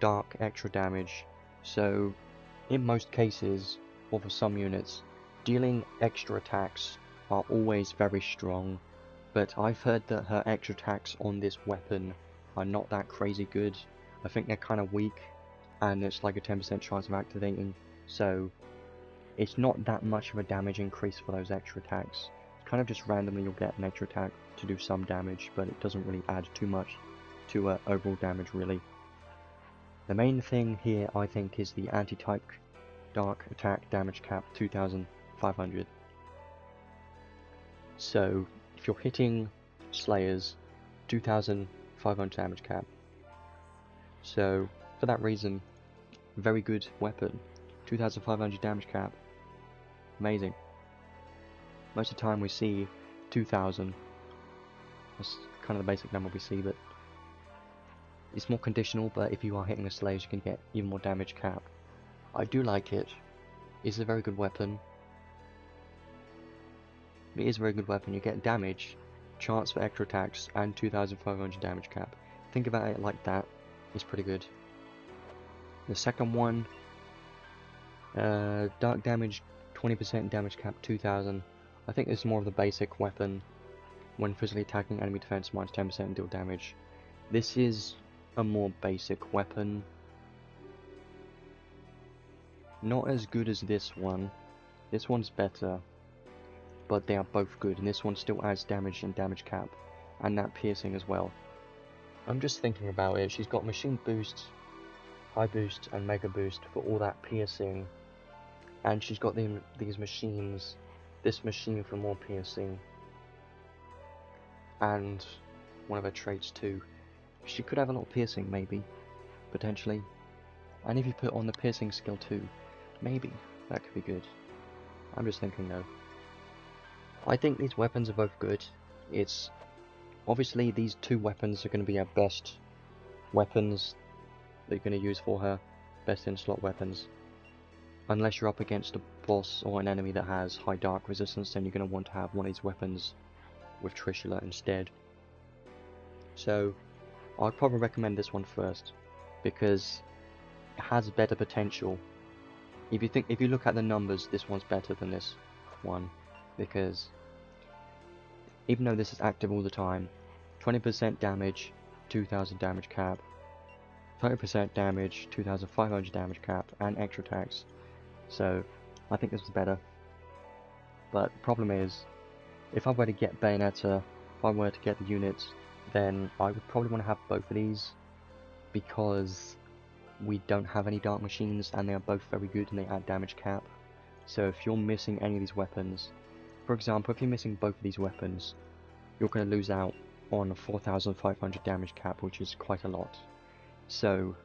dark extra damage. So in most cases, or for some units, dealing extra attacks are always very strong, but I've heard that her extra attacks on this weapon are not that crazy good. I think they're kind of weak, and it's like a 10% chance of activating, so it's not that much of a damage increase for those extra attacks. It's kind of just randomly you'll get an extra attack to do some damage, but it doesn't really add too much to overall damage really. The main thing here I think is the anti-type dark attack damage cap 2500. So if you're hitting Slayers, 2500 damage cap. So for that reason, very good weapon. 2500 damage cap. Amazing. Most of the time we see 2000. That's kind of the basic number we see, but it's more conditional, but if you are hitting the Slayers you can get even more damage cap. I do like it. It's a very good weapon. It is a very good weapon. You get damage, chance for extra attacks, and 2500 damage cap. Think about it like that. It's pretty good. The second one, dark damage, 20% damage cap, 2000. I think it's more of the basic weapon. When physically attacking enemy defense, minus 10% deal damage. This is a more basic weapon. Not as good as this one. This one's better, but they are both good, and this one still adds damage and damage cap, and that piercing as well. I'm just thinking about it. She's got machine boost, high boost, and mega boost for all that piercing, and she's got these machines. This machine for more piercing, and one of her traits too. She could have a lot of piercing, maybe, potentially. And if you put on the piercing skill too, maybe that could be good. I'm just thinking though. I think these weapons are both good. It's obviously these 2 weapons are going to be our best weapons that you're going to use for her, best in slot weapons. Unless you're up against a boss or an enemy that has high dark resistance, then you're going to want to have one of these weapons with Trishula instead. So I'd probably recommend this one first, because it has better potential. If you look at the numbers, this one's better than this one, because even though this is active all the time, 20% damage, 2000 damage cap, 30% damage, 2500 damage cap, and extra attacks. So I think this was better. But the problem is, if I were to get Bayonetta, if I were to get the units, then I would probably want to have both of these, because we don't have any dark machines and they are both very good and they add damage cap. So if you're missing any of these weapons, for example, if you're missing both of these weapons, you're going to lose out on 4500 damage cap, which is quite a lot. So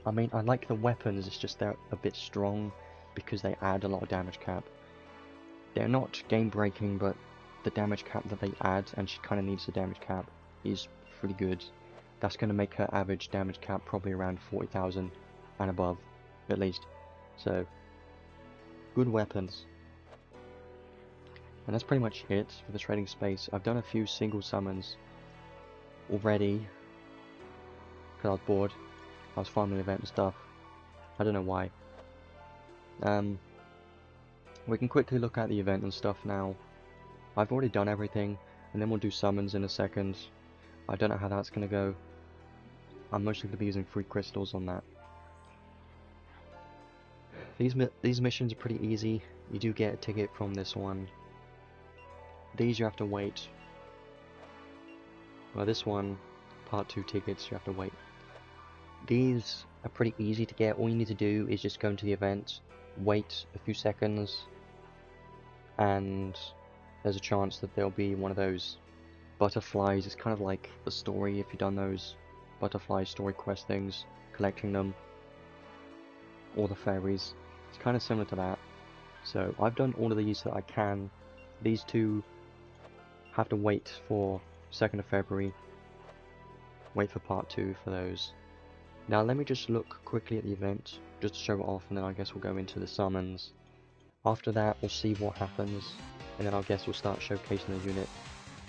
I mean, I like the weapons, it's just they're a bit strong because they add a lot of damage cap. They're not game breaking, but the damage cap that they add, and she kind of needs the damage cap, is pretty good. That's going to make her average damage cap probably around 40,000 and above, at least. So, good weapons. And that's pretty much it for the trading space. I've done a few single summons already, because I was bored. I was farming the event and stuff. I don't know why. We can quickly look at the event and stuff now. I've already done everything, and then we'll do summons in a second. I don't know how that's going to go. I'm mostly going to be using free crystals on that. These missions are pretty easy. You do get a ticket from this one. These you have to wait. Well, this one, part 2 tickets, you have to wait. These are pretty easy to get. All you need to do is just go into the event, wait a few seconds, and there's a chance that there'll be one of those butterflies. It's kind of like the story, if you've done those butterfly story quest things, collecting them, or the fairies. It's kind of similar to that. So I've done all of these that I can. These two have to wait for 2nd of February. Wait for part 2 for those. Now let me just look quickly at the event, just to show it off, and then I guess we'll go into the summons. After that we'll see what happens, and then I guess we'll start showcasing the unit,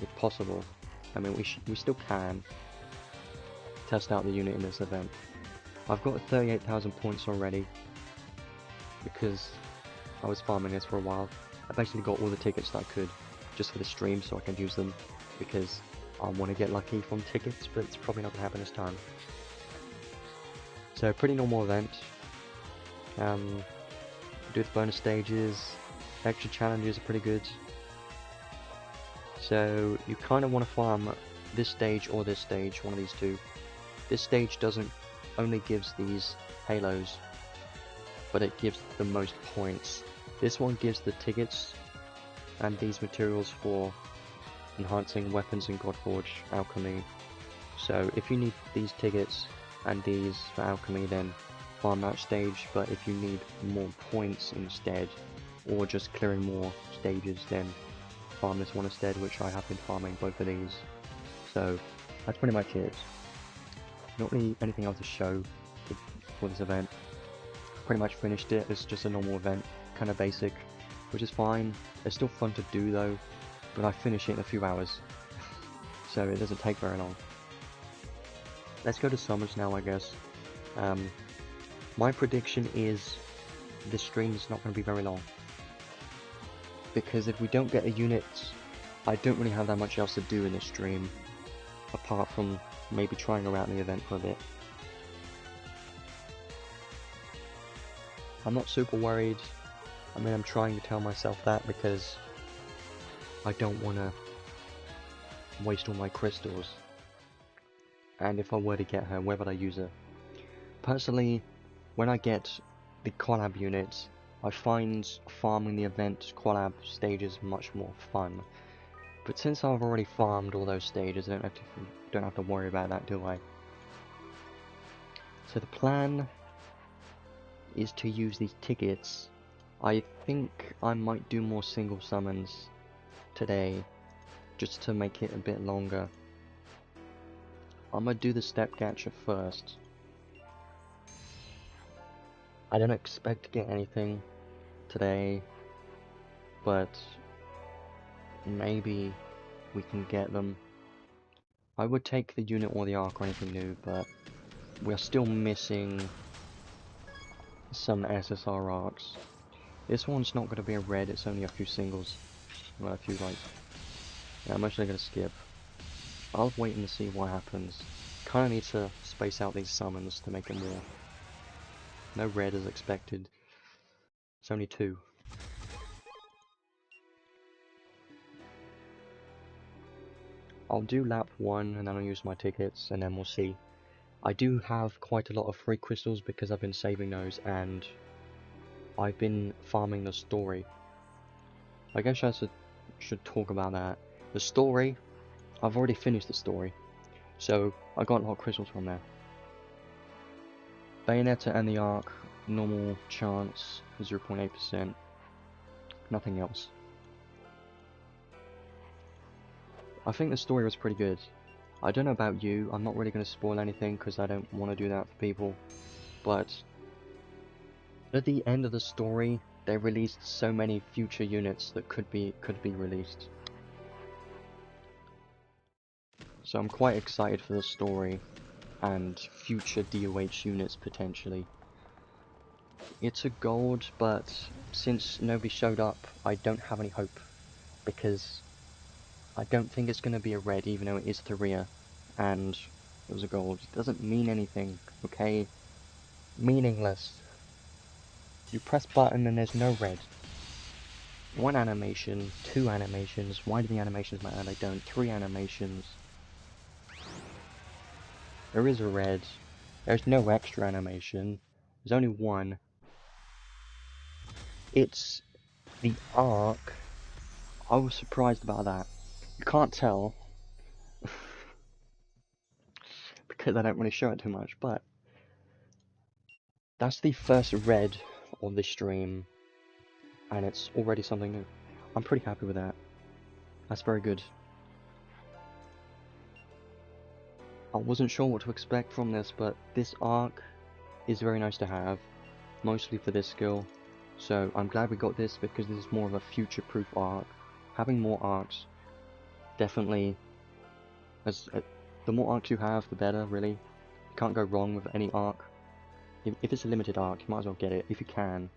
if possible. I mean, we still can test out the unit in this event. I've got 38,000 points already, because I was farming this for a while. I basically got all the tickets that I could, just for the stream, so I can use them, because I want to get lucky from tickets, but it's probably not going to happen this time. So, pretty normal event. Do the bonus stages, extra challenges are pretty good. So, you kind of want to farm this stage or this stage, one of these two. This stage doesn't only gives these halos, but it gives the most points. This one gives the tickets and these materials for enhancing weapons in Godforge, alchemy. So if you need these tickets and these for alchemy, then farm that stage, but if you need more points instead, or just clearing more stages, then farm this one instead, which I have been farming both of these. So that's pretty much it. Not really anything else to show for this event. Pretty much finished it. It's just a normal event, kind of basic, which is fine. It's still fun to do though, but I finish it in a few hours, so it doesn't take very long. Let's go to summons now, I guess. My prediction is this stream is not going to be very long, because if we don't get a unit, I don't really have that much else to do in this stream, apart from maybe trying around the event for a bit. I'm not super worried. I mean, I'm trying to tell myself that because I don't want to waste all my crystals. And if I were to get her, where would I use her? Personally, when I get the collab units, I find farming the event collab stages much more fun. But since I've already farmed all those stages, I don't have to worry about that, do I? So the plan is to use these tickets. I think I might do more single summons today, just to make it a bit longer. I'm gonna do the step gacha first. I don't expect to get anything today, but maybe we can get them. I would take the unit or the arc or anything new, but we're still missing some SSR arcs. This one's not going to be a red, it's only a few singles. Well, a few like... Yeah, I'm actually going to skip. I'll wait and see what happens. Kind of need to space out these summons to make it more. No red as expected. It's only 2. I'll do lap 1 and then I'll use my tickets and then we'll see. I do have quite a lot of free crystals because I've been saving those and I've been farming the story. I guess I should talk about that. The story, I've already finished the story, so I got a lot of crystals from there. Bayonetta and the Arc, normal chance, 0.8%. Nothing else. I think the story was pretty good. I don't know about you, I'm not really going to spoil anything because I don't want to do that for people, but at the end of the story, they released so many future units that could be released. So I'm quite excited for the story and future DOH units potentially. It's a gold, but since nobody showed up, I don't have any hope because I don't think it's going to be a red, even though it is Thuria, and it was a gold. It doesn't mean anything, okay? Meaningless. You press button and there's no red. One animation, two animations. Why do the animations matter? They don't. Three animations. There is a red. There's no extra animation. There's only one. It's the arc. I was surprised about that. You can't tell because I don't really show it too much, but that's the first red on the stream, and it's already something new. I'm pretty happy with that. That's very good. I wasn't sure what to expect from this, but this arc is very nice to have, mostly for this skill. So I'm glad we got this because this is more of a future-proof arc. Having more arcs, definitely, the more arcs you have, the better, really. You can't go wrong with any arc. If it's a limited arc, you might as well get it, if you can.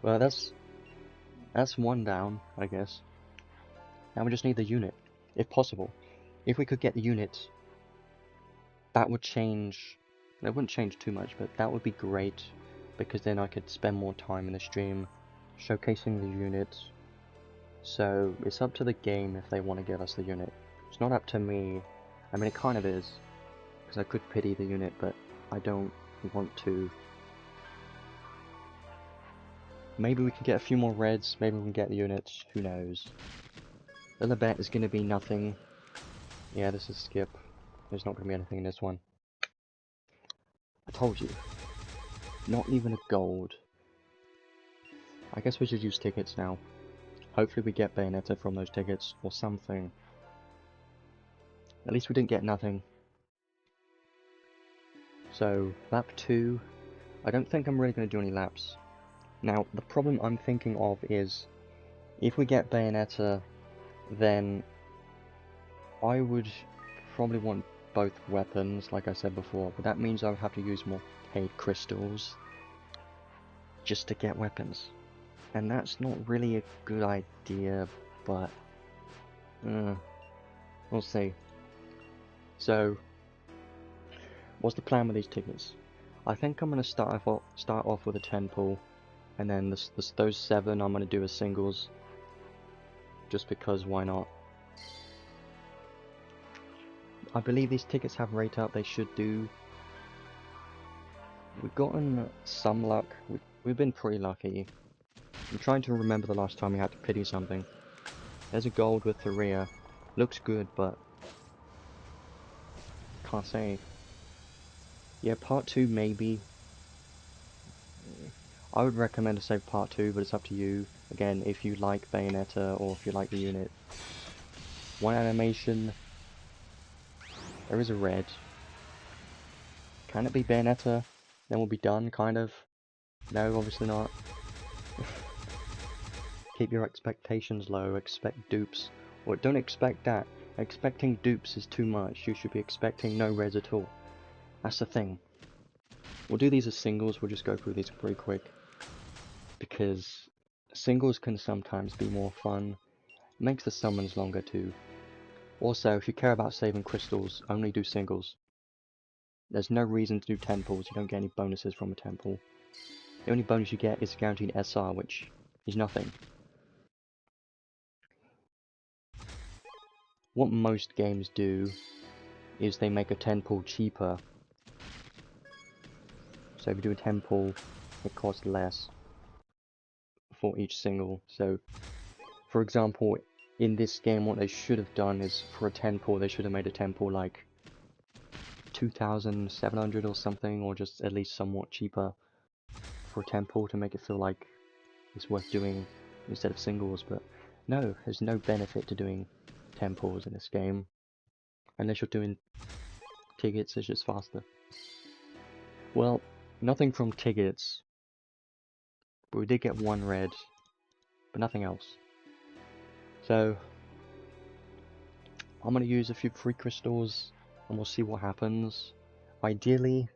Well, that's one down, I guess. Now we just need the unit, if possible. If we could get the unit, that would change. It wouldn't change too much, but that would be great, because then I could spend more time in the stream showcasing the unit. So it's up to the game if they want to give us the unit. It's not up to me. I mean, it kind of is, because I could pity the unit, but I don't want to. Maybe we can get a few more reds, maybe we can get the units, who knows. The other bet is going to be nothing. Yeah, this is skip. There's not going to be anything in this one. I told you. Not even a gold. I guess we should use tickets now. Hopefully we get Bayonetta from those tickets, or something. At least we didn't get nothing. So, lap 2. I don't think I'm really going to do any laps. Now, the problem I'm thinking of is, if we get Bayonetta, then I would probably want both weapons, like I said before, but that means I would have to use more paid crystals just to get weapons. And that's not really a good idea, but we'll see. So, what's the plan with these tickets? I think I'm going to start off with a 10 pull, and then those 7 I'm going to do as singles, just because why not? I believe these tickets have rate up, they should do. We've gotten some luck, we've been pretty lucky. I'm trying to remember the last time we had to pity something. There's a gold with Thuria, looks good, but can't say. Yeah, part 2 maybe. I would recommend to save part 2, but it's up to you. Again, if you like Bayonetta or if you like the unit. One animation. There is a red. Can it be Bayonetta? Then we'll be done, kind of. No, obviously not. Keep your expectations low, expect dupes. Or don't expect that. Expecting dupes is too much. You should be expecting no reds at all. That's the thing. We'll do these as singles, we'll just go through these pretty quick. Because singles can sometimes be more fun. Makes the summons longer too. Also, if you care about saving crystals, only do singles. There's no reason to do 10 pulls, you don't get any bonuses from a 10 pull. The only bonus you get is guaranteed SR, which is nothing. What most games do is they make a 10 pull cheaper. So if you do a 10 pull, it costs less for each single. So, for example, in this game what they should have done is, for a 10 pull, they should have made a 10 pull like 2,700 or something, or just at least somewhat cheaper for a temple to make it feel like it's worth doing instead of singles, but no, there's no benefit to doing temples in this game. Unless you're doing tickets, it's just faster. Well, nothing from tickets, but we did get one red, but nothing else. So, I'm going to use a few free crystals, and we'll see what happens. Ideally,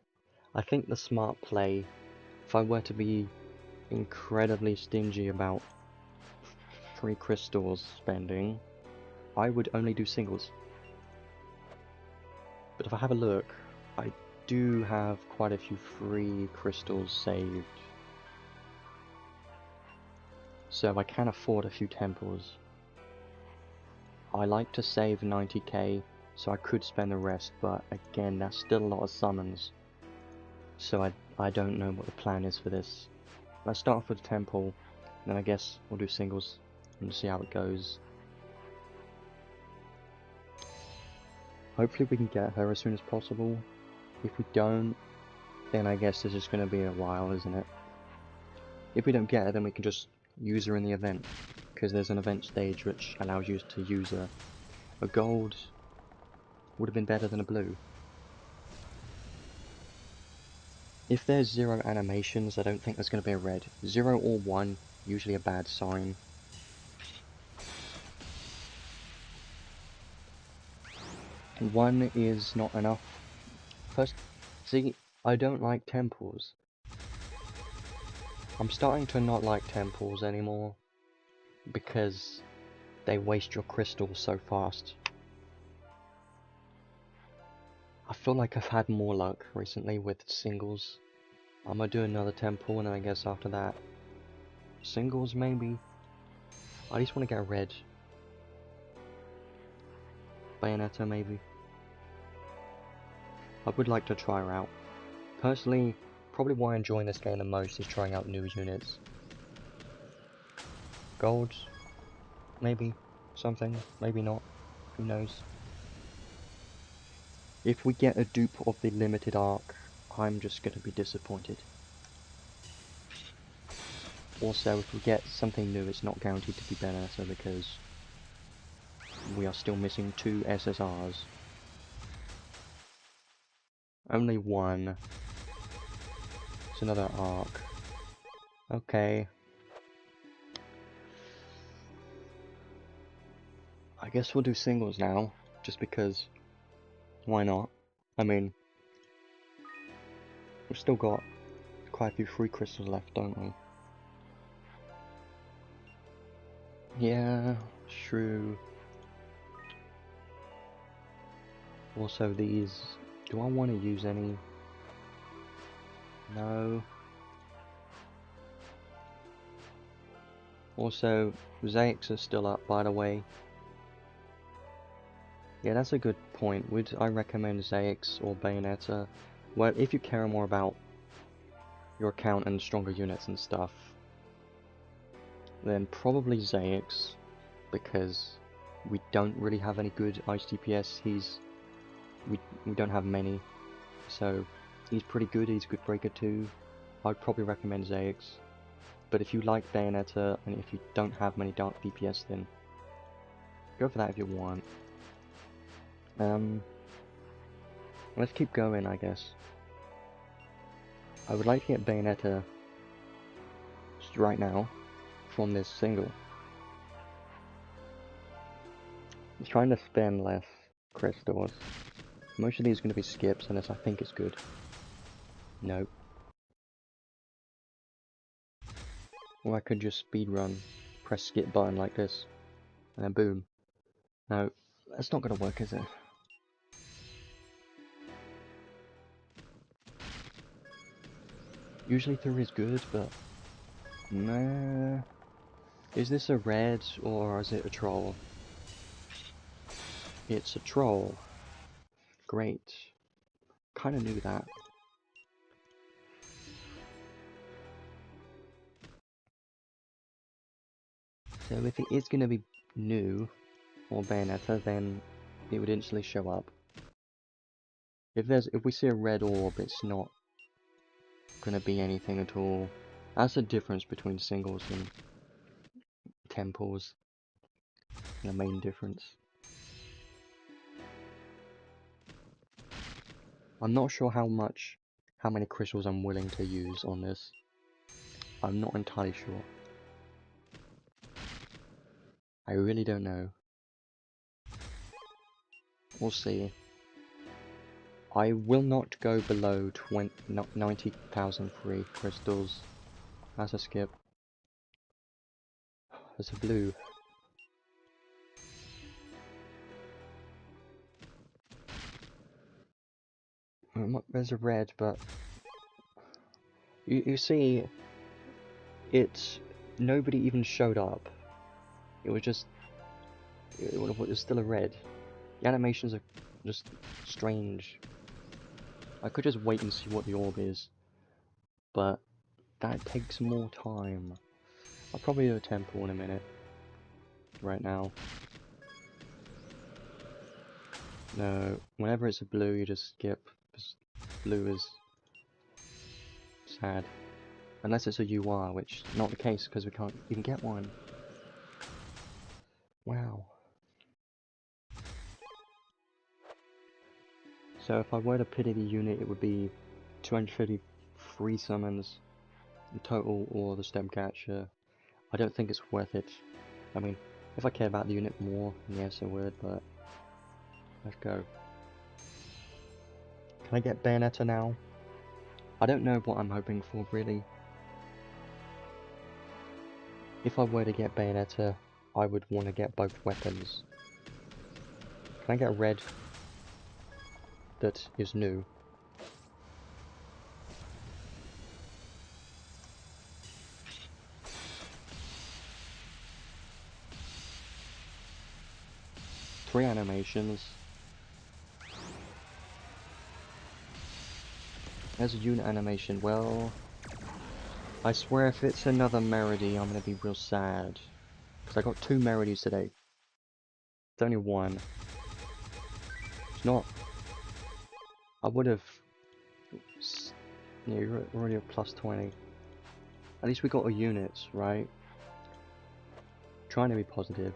I think the smart play, if I were to be incredibly stingy about free crystals spending, I would only do singles. But if I have a look, I do have quite a few free crystals saved. So I can afford a few temples. I like to save 90k, so I could spend the rest, but again, that's still a lot of summons. So I don't know what the plan is for this. Let's start off with a temple, and then I guess we'll do singles and see how it goes. Hopefully we can get her as soon as possible. If we don't, then I guess this is going to be a while, isn't it? If we don't get her, then we can just use her in the event, because there's an event stage which allows you to use her. A gold would have been better than a blue. If there's 0 animations, I don't think there's going to be a red. 0 or 1, usually a bad sign. One is not enough. First, see, I don't like temples. I'm starting to not like temples anymore, because they waste your crystals so fast. I feel like I've had more luck recently with singles. I'm gonna do another temple, and then I guess after that, singles maybe? I just want to get a red. Bayonetta maybe? I would like to try her out. Personally, probably why I'm enjoying this game the most is trying out new units. Gold? Maybe. Something. Maybe not. Who knows? If we get a dupe of the limited arc, I'm just gonna be disappointed. Also, if we get something new, it's not guaranteed to be Bayonetta because we are still missing 2 SSRs. Only one. It's another arc. Okay. I guess we'll do singles now, just because. Why not? I mean, we've still got quite a few free crystals left, don't we? Yeah, true. Also these, do I want to use any? No. Also, Zaix are still up, by the way. Yeah, that's a good point. Would I recommend Zaix or Bayonetta? Well, if you care more about your account and stronger units and stuff, then probably Zaix, because we don't really have any good ice DPS. We don't have many, so he's pretty good. He's a good breaker too. I'd probably recommend Zaix. But if you like Bayonetta and if you don't have many dark DPS, then go for that if you want. Let's keep going, I guess. I would like to get Bayonetta just right now from this single. I'm trying to spend less crystals. Most of these are going to be skips unless I think it's good. Nope. Or I could just speedrun, press skip button like this, and then boom. No, that's not going to work, is it? Usually 3 is good, but nah. Is this a red or is it a troll? It's a troll. Great. Kinda knew that. So if it is gonna be new or Bayonetta, then it would instantly show up. If we see a red orb, it's not gonna be anything at all. That's the difference between singles and temples. The main difference. I'm not sure how many crystals I'm willing to use on this. I'm not entirely sure. I really don't know. We'll see. I will not go below 90,000 free crystals. That's a skip. There's a blue. There's a red, but you see, nobody even showed up. It was just it was still a red. The animations are just strange. I could just wait and see what the orb is, but that takes more time. I'll probably do a temple in a minute. Right now. No, whenever it's a blue, you just skip. Blue is sad. Unless it's a UR, which not the case because we can't even get one. Wow. So if I were to pity the unit, it would be 253 summons in total, or the stem catcher. I don't think it's worth it. I mean, if I cared about the unit more, yes I would, but let's go. Can I get Bayonetta now? I don't know what I'm hoping for, really. If I were to get Bayonetta, I would want to get both weapons. Can I get a red that is new? Three animations. There's a unit animation. Well, I swear if it's another Meredy, I'm gonna be real sad. Because I got 2 Meredies today. It's only one. It's not... I would have... Yeah, you're already at plus 20. At least we got a unit, right? Trying to be positive.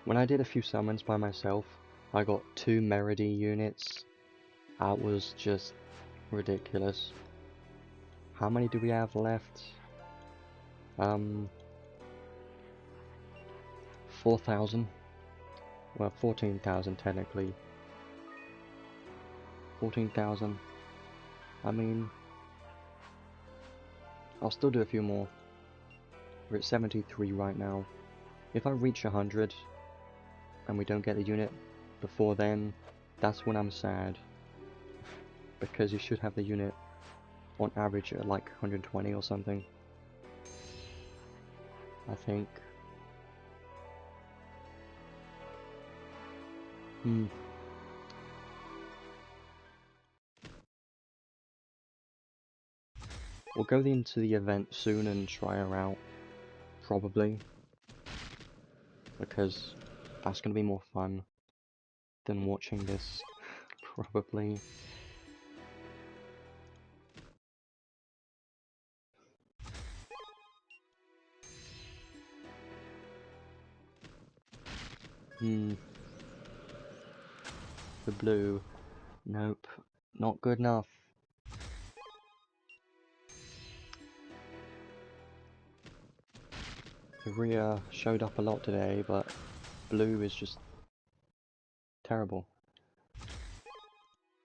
When I did a few summons by myself, I got 2 Meredy units. That was just ridiculous. How many do we have left? 4,000. Well, 14,000 technically. 14,000. I mean, I'll still do a few more. We're at 73 right now. If I reach 100 and we don't get the unit before then, that's when I'm sad. Because you should have the unit on average at like 120 or something. I think. We'll go into the event soon and try her out. Probably. Because that's going to be more fun than watching this. Probably. The blue. Nope. Not good enough. The rear showed up a lot today, but blue is just terrible.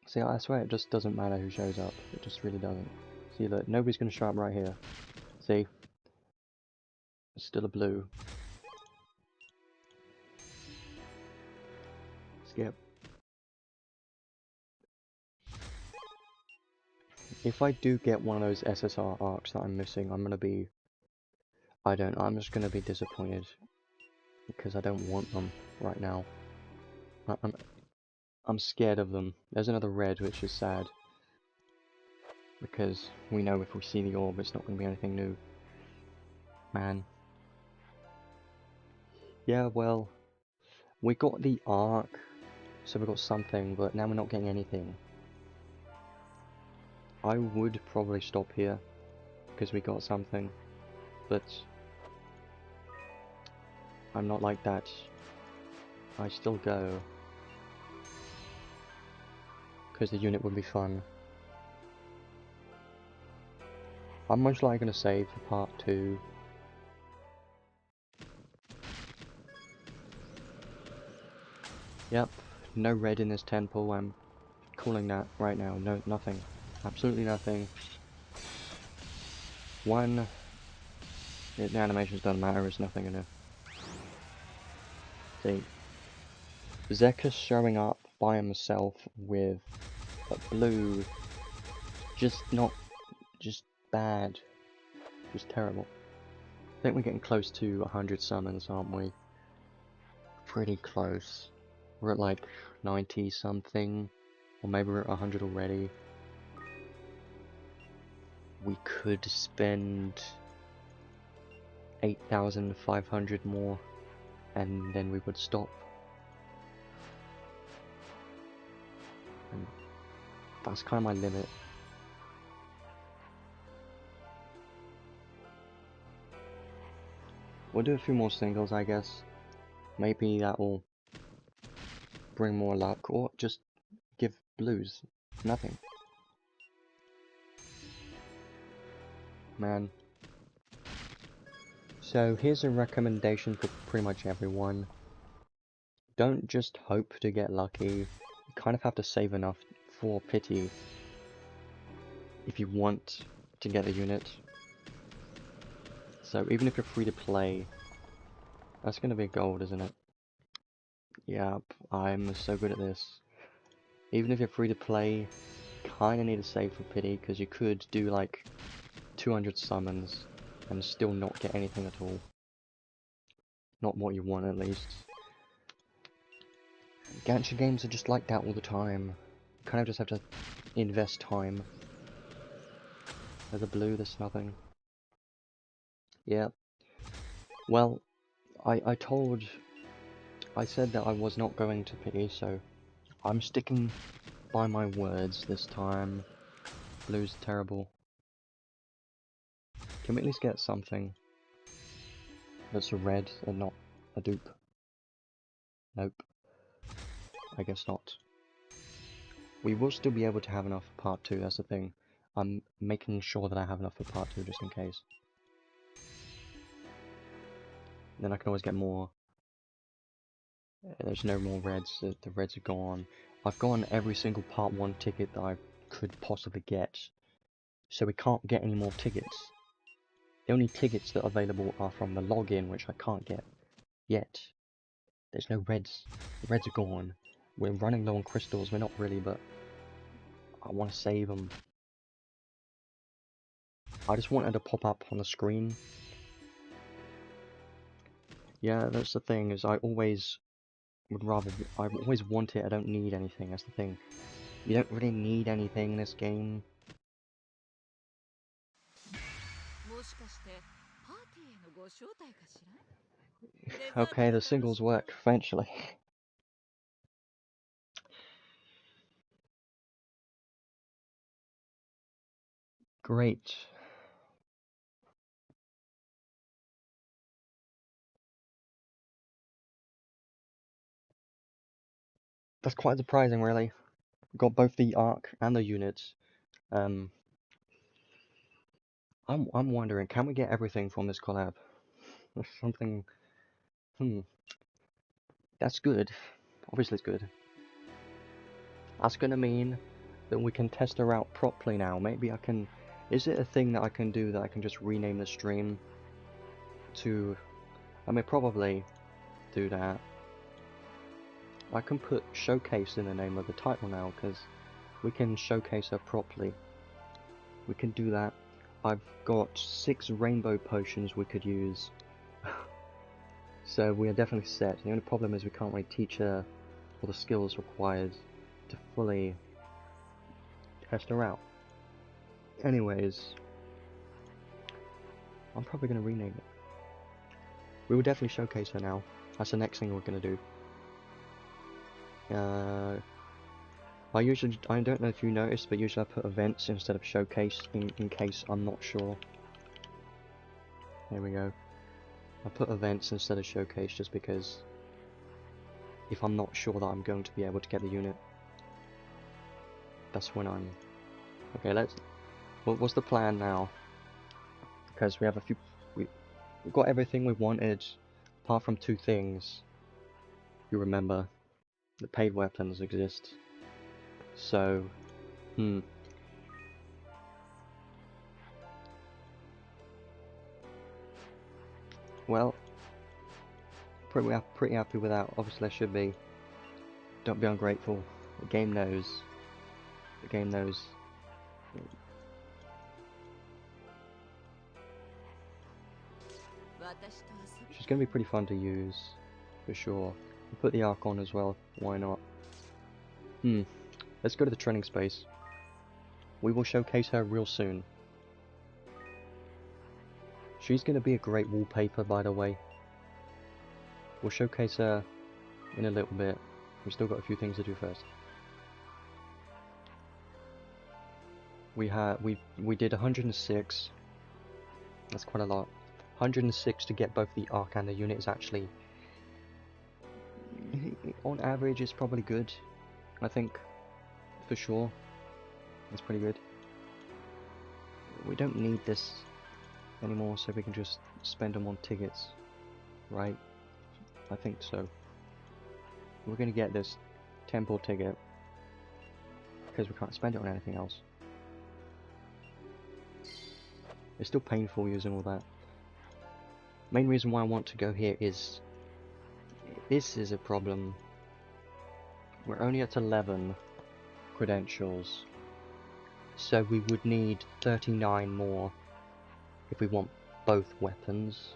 See, I swear it just doesn't matter who shows up. It just really doesn't. See, look, nobody's going to show up right here. See? It's still a blue. Skip. If I do get one of those SSR arcs that I'm missing, I'm going to be... I'm just going to be disappointed. Because I don't want them right now. I'm scared of them. There's another red, which is sad. Because we know if we see the orb, it's not going to be anything new. Man. Yeah, well, We got the arc, so we got something, but now we're not getting anything. I would probably stop here, because we got something, but I'm not like that. I still go, because the unit would be fun. I'm most likely going to save for part 2. Yep, no red in this temple, I'm calling that right now. No, nothing. Absolutely nothing. One, the animations don't matter, there's nothing in it. See, Zeka's showing up by himself with a blue, just bad, just terrible. I think we're getting close to 100 summons, aren't we? Pretty close. We're at like 90 something, or maybe we're at 100 already. We could spend 8,500 more, and then we would stop. And that's kind of my limit. We'll do a few more singles, I guess. Maybe that will bring more luck, or just give blues nothing. Man. So here's a recommendation for pretty much everyone. Don't just hope to get lucky. You kind of have to save enough for pity if you want to get a unit. So even if you're free to play, that's gonna be gold, isn't it? Yep, I'm so good at this. Even if you're free to play, kinda need to save for pity, because you could do like 200 summons and still not get anything at all. Not what you want, at least. Gacha games are just like that all the time. You kind of just have to invest time. There's a blue, there's nothing. Yeah. Well, I said that I was not going to pity, so I'm sticking by my words this time. Blue's terrible. Can we at least get something that's a red and not a dupe? Nope. I guess not. We will still be able to have enough for part 2, that's the thing. I'm making sure that I have enough for part 2 just in case. Then I can always get more. There's no more reds, the reds are gone. I've gotten every single part 1 ticket that I could possibly get. So we can't get any more tickets. The only tickets that are available are from the login, which I can't get yet. There's no reds. The reds are gone. We're running low on crystals, we're not really, but I want to save them. I just wanted to pop up on the screen. Yeah, that's the thing, is I always want it, I don't need anything, that's the thing. You don't really need anything in this game. Okay, the singles work, eventually. Great. That's quite surprising, really. Got both the arc and the units. I'm wondering, can we get everything from this collab? There's something. That's good. Obviously, it's good. That's gonna mean that we can test her out properly now. Maybe I can. Is it a thing that I can do that I can just rename the stream to? I may probably do that. I can put showcase in the name of the title now because we can showcase her properly. We can do that. I've got 6 rainbow potions we could use. So we are definitely set. The only problem is we can't really teach her all the skills required to fully test her out. Anyways, I'm probably going to rename it. We will definitely showcase her now. That's the next thing we're going to do. I don't know if you noticed, but usually I put events instead of showcase in case I'm not sure. There we go. I put events instead of showcase just because if I'm not sure that I'm going to be able to get the unit, that's when I'm... Okay, what's the plan now? Because we have we've got everything we wanted, apart from two things. You remember, the paid weapons exist. So, well, pretty happy with that. Obviously I should be. Don't be ungrateful. The game knows. The game knows. She's going to be pretty fun to use, for sure. We'll put the arc on as well, why not? Let's go to the training space. We will showcase her real soon. She's going to be a great wallpaper, by the way. We'll showcase her in a little bit. We've still got a few things to do first. We did 106. That's quite a lot. 106 to get both the arc and the unit is actually, on average, is probably good. I think, for sure, it's pretty good. We don't need this anymore, so we can just spend them on tickets, right? I think so. We're gonna get this temple ticket because we can't spend it on anything else. It's still painful using all that. Main reason why I want to go here is this is a problem. We're only at 11 credentials, so we would need 39 more if we want both weapons.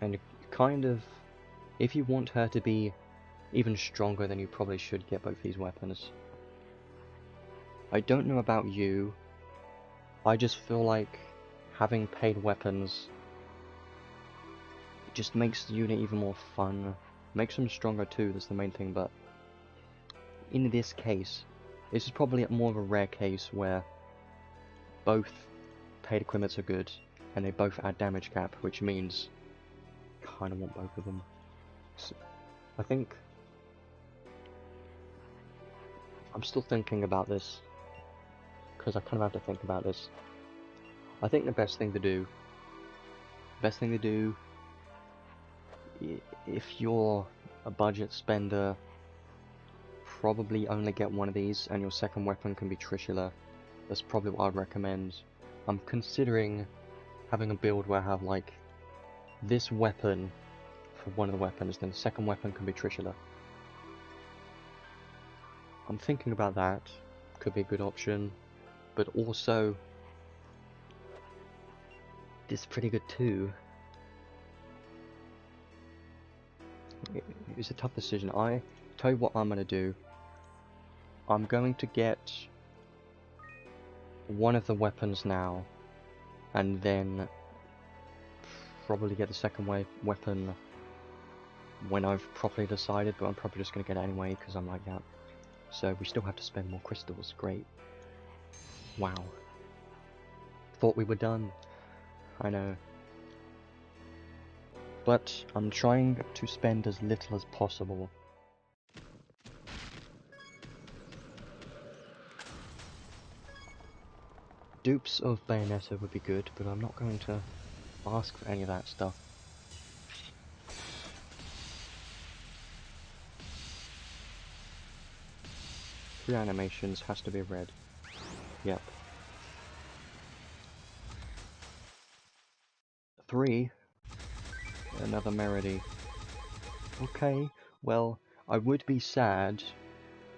And kind of, if you want her to be even stronger, then you probably should get both these weapons. I don't know about you, I just feel like having paid weapons just makes the unit even more fun. Makes them stronger too, that's the main thing, but in this case, this is probably more of a rare case where both paid equipments are good, and they both add damage cap, which means I kinda want both of them. So, I think I'm still thinking about this, because I kind of have to think about this. I think the best thing to do, if you're a budget spender, probably only get one of these, and your second weapon can be Trishula. That's probably what I'd recommend. I'm considering having a build where I have like this weapon for one of the weapons, then the second weapon can be Trishula. I'm thinking about that. Could be a good option, but also this is pretty good too. It's a tough decision. I tell you what I'm gonna do. I'm going to get one of the weapons now, and then probably get the second weapon when I've properly decided, but I'm probably just going to get it anyway because I'm like that. So we still have to spend more crystals. Great. Wow. Thought we were done. I know. But I'm trying to spend as little as possible. Dupes of Bayonetta would be good, but I'm not going to ask for any of that stuff. Three animations has to be red. Yep. 3. Another Meredy. Okay, well, I would be sad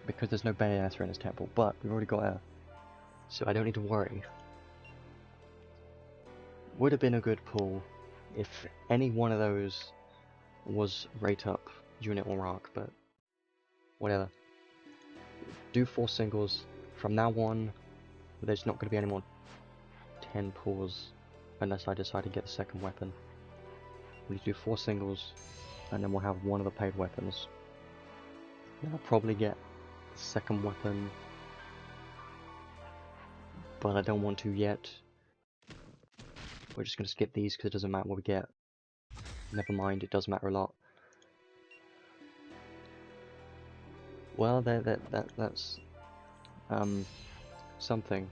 because there's no Bayonetta in this temple, but we've already got her, so I don't need to worry. Would have been a good pull if any one of those was rate up unit or arc, but whatever. Do 4 singles. From now on, there's not going to be any more 10 pulls unless I decide to get the second weapon. We do 4 singles, and then we'll have one of the paid weapons. Then I'll probably get the second weapon, but I don't want to yet. We're just gonna skip these because it doesn't matter what we get. Never mind, it does matter a lot. Well, that's something.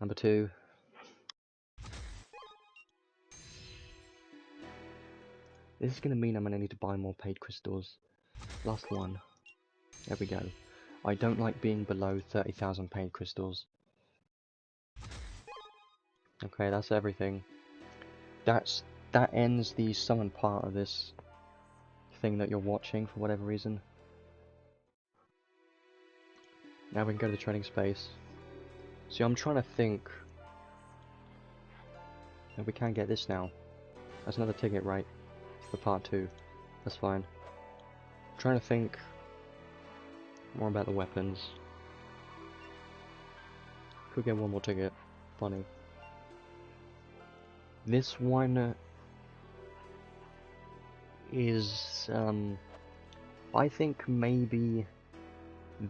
Number 2. This is gonna mean I'm gonna need to buy more paid crystals. Last one. There we go. I don't like being below 30,000 paid crystals. Okay, that's everything. That ends the summon part of this thing that you're watching for whatever reason. Now we can go to the trading space. See, I'm trying to think. And we can get this now. That's another ticket, right? For part 2. That's fine. I'm trying to think more about the weapons. Could get one more ticket. Funny. This one is, I think maybe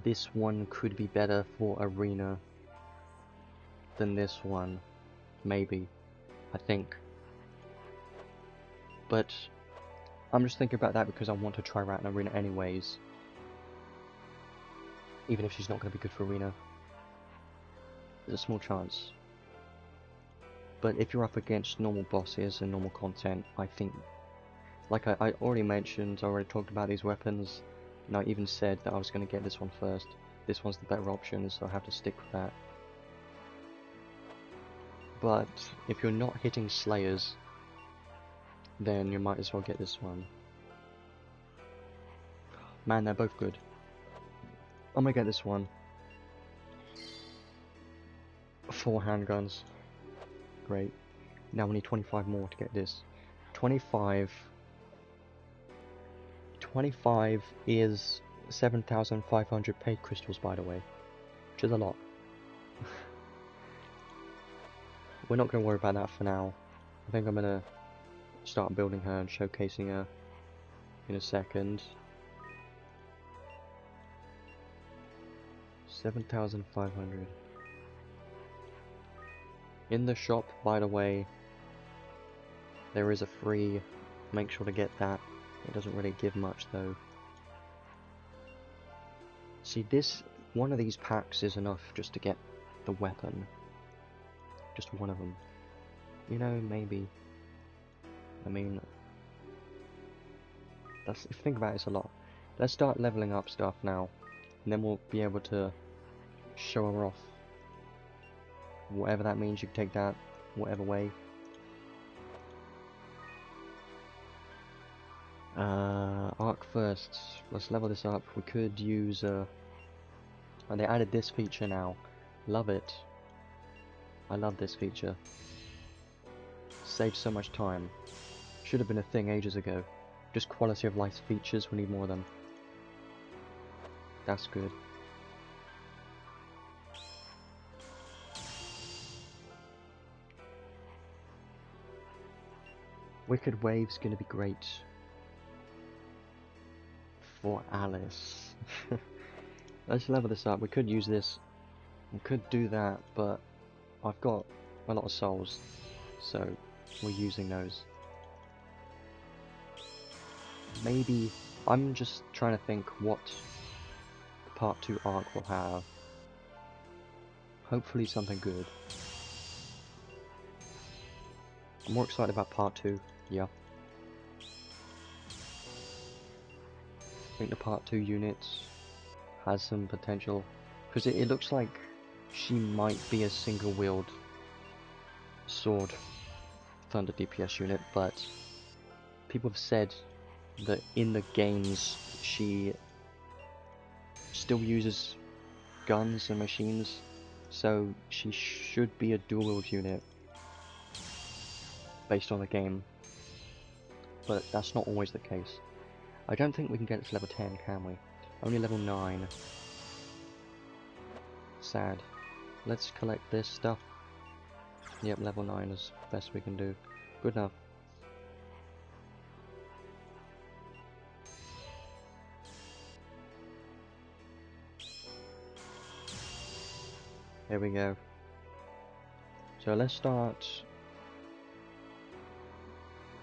this one could be better for arena than this one. Maybe. I think. But I'm just thinking about that because I want to try her out in arena anyways. Even if she's not going to be good for arena. There's a small chance. But if you're up against normal bosses and normal content, I think, like I already mentioned, I already talked about these weapons, and I even said that I was going to get this one first. This one's the better option, so I have to stick with that. But if you're not hitting Slayers, then you might as well get this one. Man, they're both good. I'm gonna get this one. 4 handguns. Great. Now we need 25 more to get this. 25 is 7,500 paid crystals, by the way. Which is a lot. We're not going to worry about that for now. I think I'm going to start building her and showcasing her in a second. 7,500. In the shop, by the way, there is a free. Make sure to get that. It doesn't really give much though. See, one of these packs is enough just to get the weapon. Just one of them. You know, maybe. I mean, if you think about it, it's a lot. Let's start leveling up stuff now, and then we'll be able to show her off. Whatever that means, you can take that whatever way. Arc first. Let's level this up. We could use and they added this feature now. Love it. I love this feature. Saves so much time. Should have been a thing ages ago. Just quality of life features, we need more of them. That's good. Wicked Wave's gonna be great. For Alice. Let's level this up. We could use this. We could do that, but I've got a lot of souls, so we're using those. Maybe I'm just trying to think what the part 2 arc will have. Hopefully something good. I'm more excited about part 2, yeah. I think the part 2 unit has some potential, because it looks like she might be a single wield sword thunder DPS unit, but people have said that in the games she still uses guns and machines, so she should be a dual wield unit based on the game, but that's not always the case. I don't think we can get it to level 10, can we? Only level 9. Sad. Let's collect this stuff. Yep, level 9 is the best we can do. Good enough. There we go. So let's start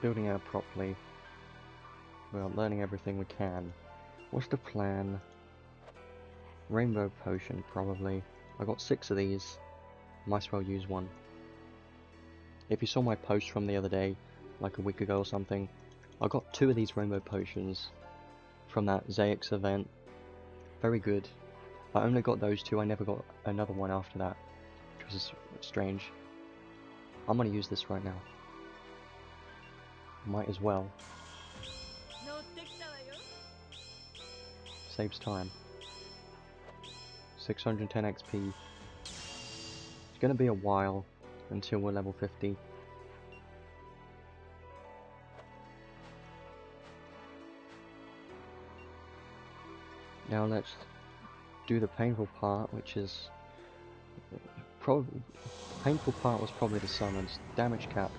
building out properly. Well, learning everything we can. What's the plan? Rainbow potion, probably. I got 6 of these. Might as well use one. If you saw my post from the other day, like a week ago or something, I got 2 of these rainbow potions from that Zaix event. Very good. I only got those 2, I never got another one after that, which was strange. I'm gonna use this right now. Might as well. Saves time. 610 XP. It's gonna be a while until we're level 50. Now let's do the painful part, which is the painful part was probably the summons. Damage cap.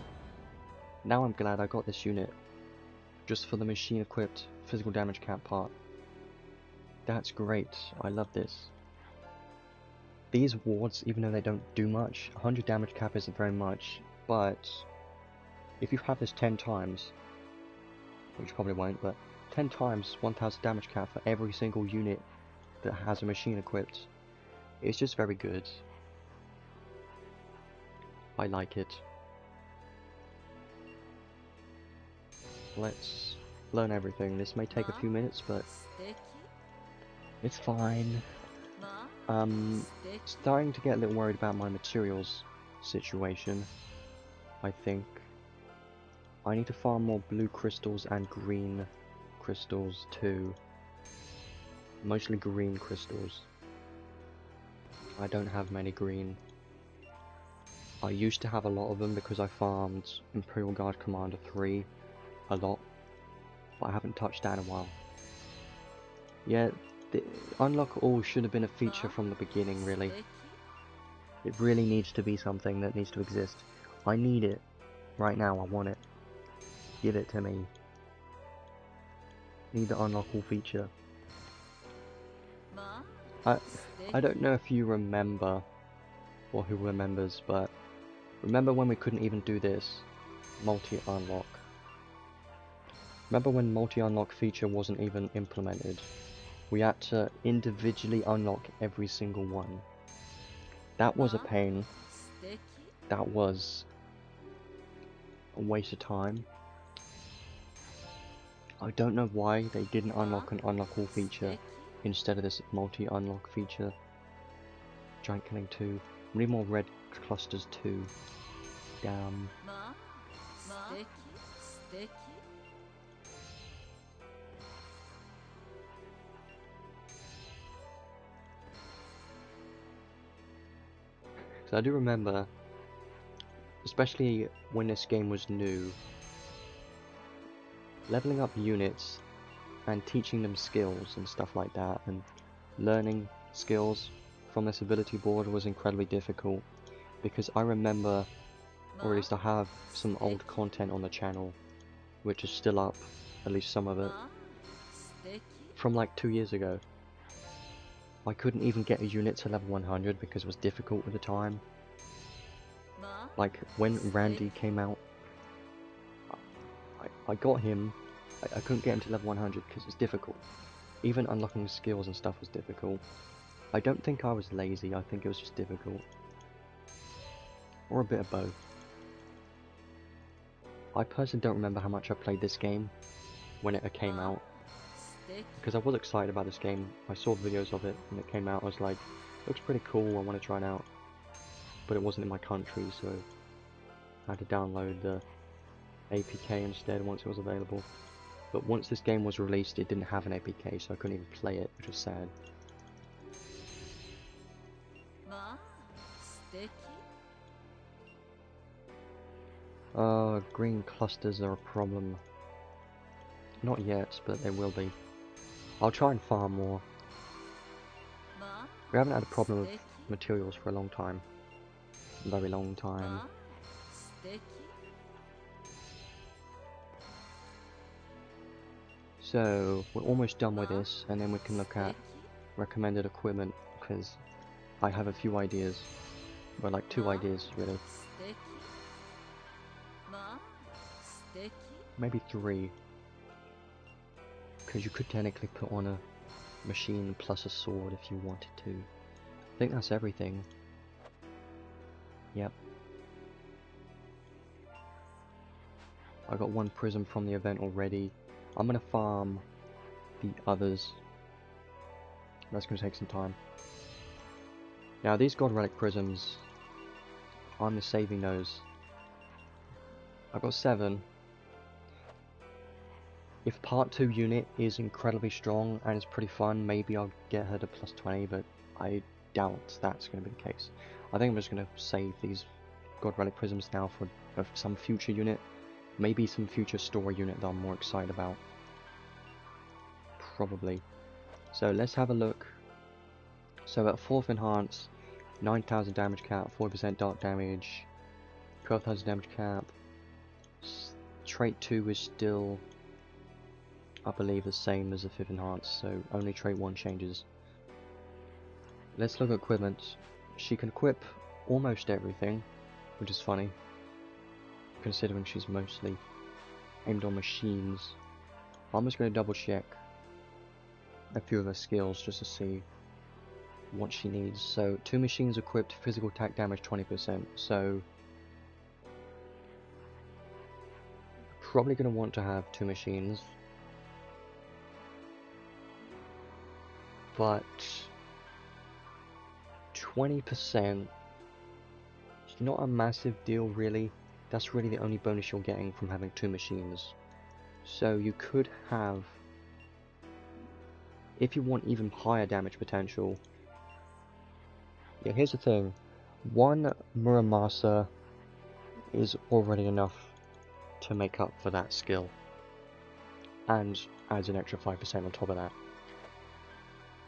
Now I'm glad I got this unit just for the machine equipped physical damage cap part. That's great. I love this. These wards, even though they don't do much, 100 damage cap isn't very much, but if you have this 10 times, which you probably won't, but 10 times 1000 damage cap for every single unit that has a machine equipped, it's just very good. I like it. Let's learn everything. This may take a few minutes, but it's fine. Starting to get a little worried about my materials situation, I think. I need to farm more blue crystals and green crystals too. Mostly green crystals. I don't have many green. I used to have a lot of them because I farmed Imperial Guard Commander 3 a lot, but I haven't touched that in a while. Yeah, the unlock all should have been a feature from the beginning, really. It really needs to be something that needs to exist. I need it. Right now, I want it. Give it to me. Need the unlock all feature. I don't know if you remember, or who remembers, but remember when we couldn't even do this? Multi-unlock. Remember when multi-unlock feature wasn't even implemented? We had to individually unlock every single one. That was a pain. That was a waste of time. I don't know why they didn't unlock an unlock all feature instead of this multi-unlock feature. Giant killing 2. We need more red clusters too. Damn. So I do remember, especially when this game was new, leveling up units and teaching them skills and stuff like that, and learning skills from this ability board was incredibly difficult, because I remember, or at least I have some old content on the channel which is still up, at least some of it, from like 2 years ago. I couldn't even get a unit to level 100 because it was difficult at the time. Like when Randy came out, I got him, I couldn't get him to level 100 because it's difficult. Even unlocking skills and stuff was difficult. I don't think I was lazy, I think it was just difficult. Or a bit of both. I personally don't remember how much I played this game when it came out, because I was excited about this game. I saw videos of it when it came out. I was like, looks pretty cool, I want to try it out. But it wasn't in my country, so I had to download the APK instead once it was available. But once this game was released, it didn't have an APK, so I couldn't even play it, which was sad. Green clusters are a problem. Not yet, but they will be. I'll try and farm more. We haven't had a problem with materials for a long time. A very long time. So, we're almost done with this, and then we can look at recommended equipment, because I have a few ideas. Well, like 2 ideas, really. Maybe 3. Because you could technically put on a machine plus a sword if you wanted to. I think that's everything. Yep. I got 1 prism from the event already. I'm gonna farm the others. That's gonna take some time. Now these God Relic prisms, I'm saving those. I've got 7. If part 2 unit is incredibly strong and it's pretty fun, maybe I'll get her to plus 20, but I doubt that's going to be the case. I think I'm just going to save these God Relic prisms now for some future unit. Maybe some future story unit that I'm more excited about. Probably. So let's have a look. So at 4th enhance, 9,000 damage cap, 40% dark damage, 12,000 damage cap. Trait 2 is still, I believe, the same as the 5th enhance, so only trait 1 changes. Let's look at equipment. She can equip almost everything, which is funny, considering she's mostly aimed on machines. I'm just going to double check a few of her skills just to see what she needs. So 2 machines equipped, physical attack damage 20%, so probably going to want to have 2 machines, but 20% is not a massive deal really. That's really the only bonus you're getting from having 2 machines. So you could have, if you want even higher damage potential, yeah, here's the thing, 1 Muramasa is already enough to make up for that skill, and adds an extra 5% on top of that.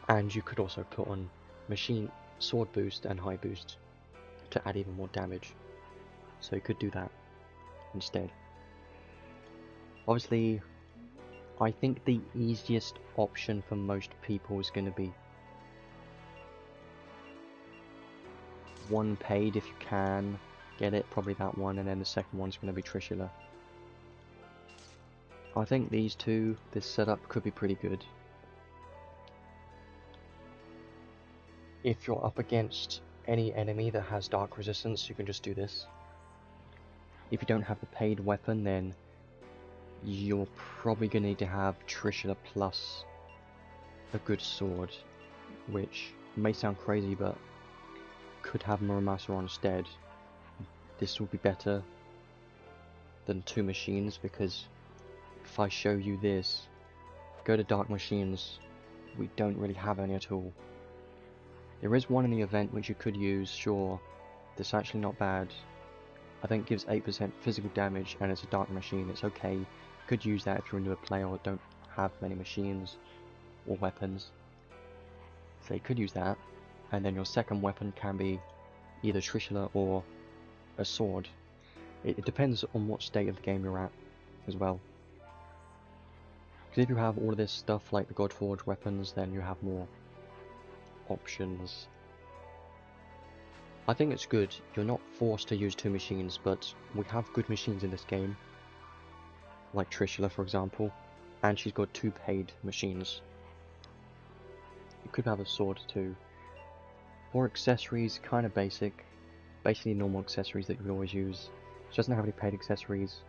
And you could also put on machine sword boost and high boost to add even more damage, so you could do that instead. Obviously, I think the easiest option for most people is going to be 1 paid if you can get it, probably that one, and then the second one's going to be Trishula. I think these two, this setup could be pretty good. If you're up against any enemy that has dark resistance, you can just do this. If you don't have the paid weapon, then you're probably going to need to have Trishula plus a good sword, which may sound crazy, but could have Muramasa on instead. This will be better than 2 machines, because if I show you this, go to dark machines, we don't really have any at all. There is one in the event which you could use, sure, that's actually not bad. I think it gives 8% physical damage and it's a dark machine, it's okay. You could use that if you're a newer player or don't have many machines or weapons. So you could use that, and then your second weapon can be either Trishula or a sword. It depends on what state of the game you're at as well. Because if you have all of this stuff like the Godforge weapons, then you have more options. I think it's good. You're not forced to use 2 machines, but we have good machines in this game, like Trishula for example, and she's got 2 paid machines. You could have a sword too. For accessories, kind of basic, basically normal accessories that you can always use. She doesn't have any paid accessories.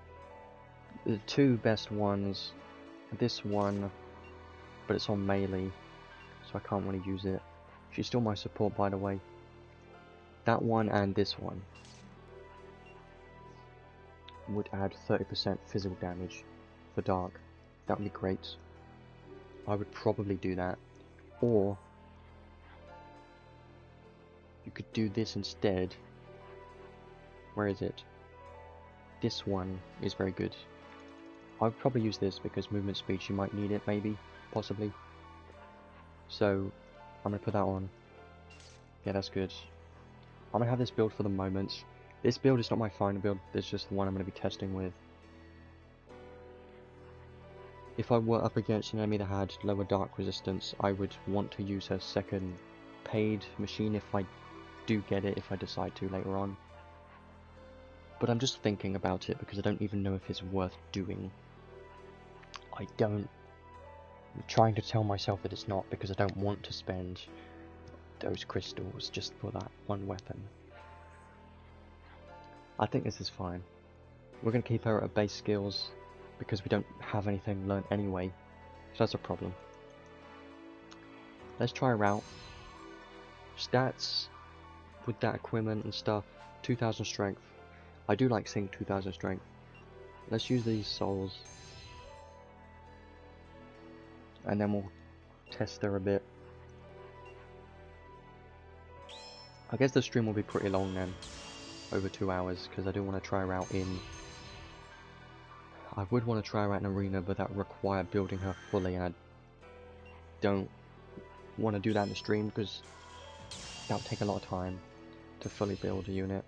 The 2 best ones, this one, but it's on melee, so I can't really use it. She's still my support, by the way. That one and this one would add 30% physical damage for dark. That would be great. I would probably do that. Or you could do this instead. Where is it? This one is very good. I would probably use this because movement speed, you might need it, maybe, possibly. So I'm gonna put that on. Yeah, that's good. I'm gonna have this build for the moment. This build is not my final build, it's just the one I'm gonna be testing with. If I were up against an enemy that had lower dark resistance, I would want to use her second paid machine if I do get it, if I decide to later on. But I'm just thinking about it because I don't even know if it's worth doing. I'm trying to tell myself that it's not because I don't want to spend those crystals just for that one weapon. I think this is fine. We're going to keep her at her base skills because we don't have anything learned anyway, so that's a problem. Let's try her out. Stats with that equipment and stuff, 2000 strength. I do like seeing 2000 strength. Let's use these souls. And then we'll test her a bit. I guess the stream will be pretty long then. Over 2 hours, because I do want to try her out in... I would want to try her out in arena, but that would require building her fully, and I don't want to do that in the stream, because that would take a lot of time to fully build a unit.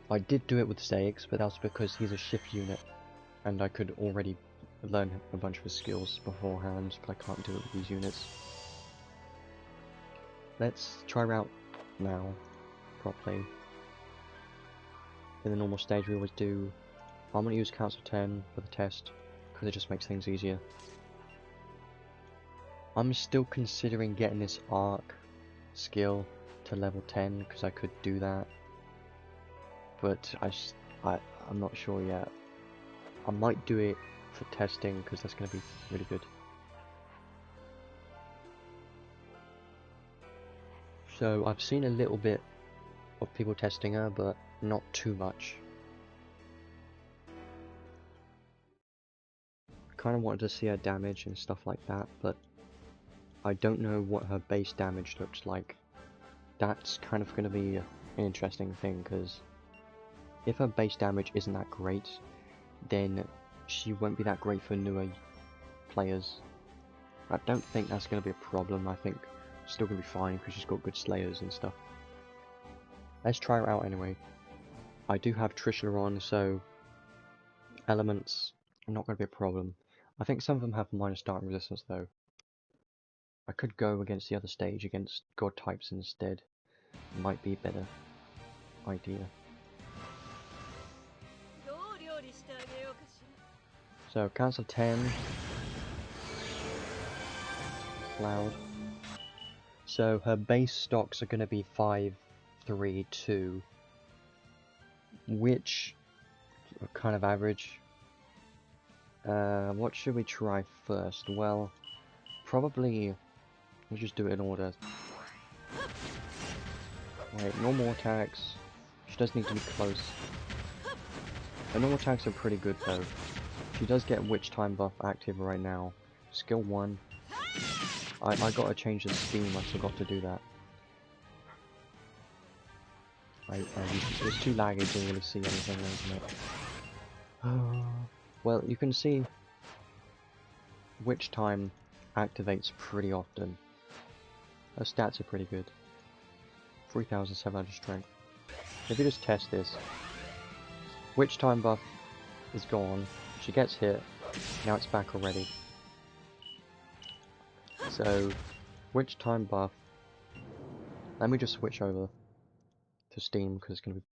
I did do it with Saix, but that was because he's a shift unit, and I could already learn a bunch of his skills beforehand, but I can't do it with these units. Let's try her out now, properly. In the normal stage we always do, I'm going to use Council 10 for the test, because it just makes things easier. I'm still considering getting this arc skill to level 10, because I could do that. But I'm not sure yet. I might do it for testing, because that's going to be really good. So I've seen a little bit of people testing her, but not too much. Kind of wanted to see her damage and stuff like that, but I don't know what her base damage looks like. That's kind of going to be an interesting thing, because if her base damage isn't that great, then she won't be that great for newer players. I don't think that's going to be a problem. I think she's still going to be fine because she's got good slayers and stuff. Let's try her out anyway. I do have Trishula on, so elements are not going to be a problem. I think some of them have minor starting resistance though. I could go against the other stage against god types instead. Might be a better idea. So Council 10 Cloud. So her base stocks are going to be 5, 3, 2, which are kind of average. What should we try first? Well, probably we'll just do it in order. Wait, normal attacks. She does need to be close. Her normal attacks are pretty good though. She does get Witch Time buff active right now. Skill 1. I gotta change the scheme, I forgot to do that. It's too laggy to really see anything, isn't it? Well, you can see Witch Time activates pretty often. Her stats are pretty good. 3700 strength. If you just test this, Witch Time buff is gone, she gets hit, now it's back already. So, Witch Time buff, let me just switch over to Steam because it's going to be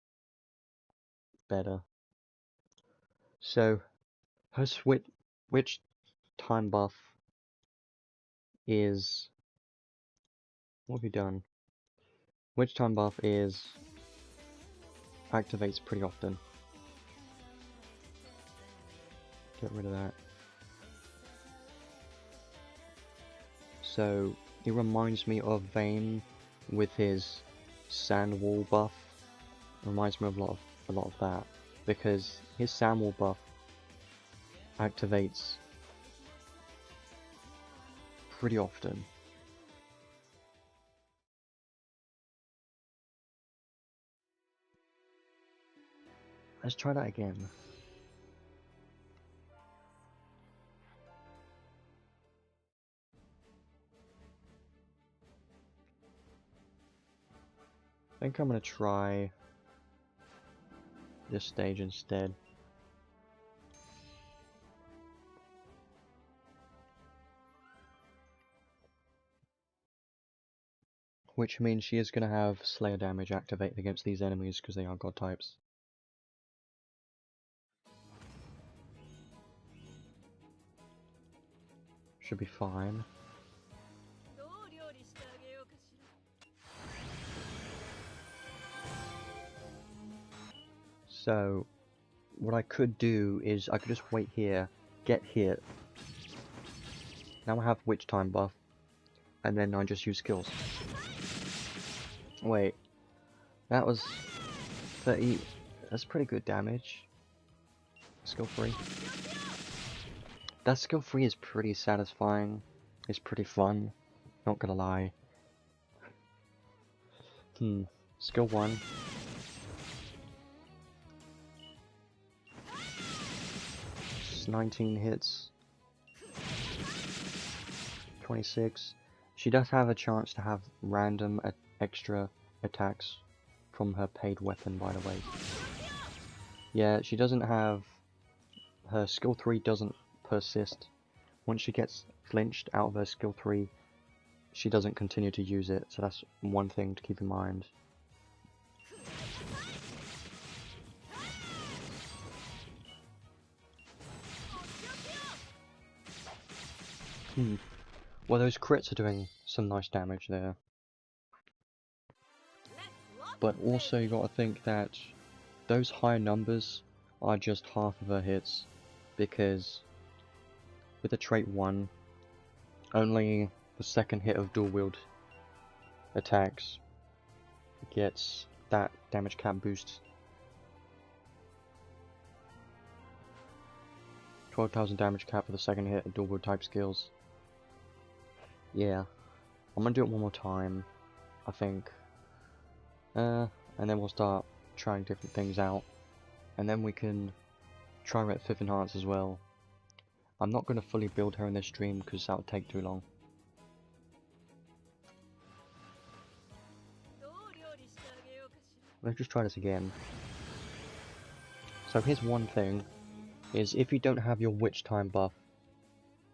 better. So, her Witch Time buff is, what have you done? Witch Time buff is, activates pretty often. Get rid of that. So, it reminds me of Vayne with his Sand Wall buff. Reminds me of a lot of that, because his Sand Wall buff activates pretty often. Let's try that again. I think I'm gonna try this stage instead. which means she is going to have Slayer damage activated against these enemies because they are god types. Should be fine. So, what I could do is I could just wait here, get hit. Now I have Witch Time buff, and then I just use skills. Wait, that was 30. That's pretty good damage. Skill 3. That skill 3 is pretty satisfying. It's pretty fun. Not gonna lie. Skill 1. Just 19 hits. 26. She does have a chance to have random extra attacks from her paid weapon, by the way. Yeah, she doesn't have... Her skill 3 doesn't persist. Once she gets flinched out of her skill 3, she doesn't continue to use it, so that's one thing to keep in mind. Well, those crits are doing some nice damage there. But also you gotta think that those high numbers are just half of her hits, because with the trait 1, only the second hit of dual wield attacks gets that damage cap boost. 12,000 damage cap for the second hit of dual wield type skills. Yeah, I'm gonna do it one more time, I think. And then we'll start trying different things out. And then we can try her at 5th Enhance as well. I'm not going to fully build her in this stream because that would take too long. Let's just try this again. So here's one thing, is if you don't have your Witch Time buff,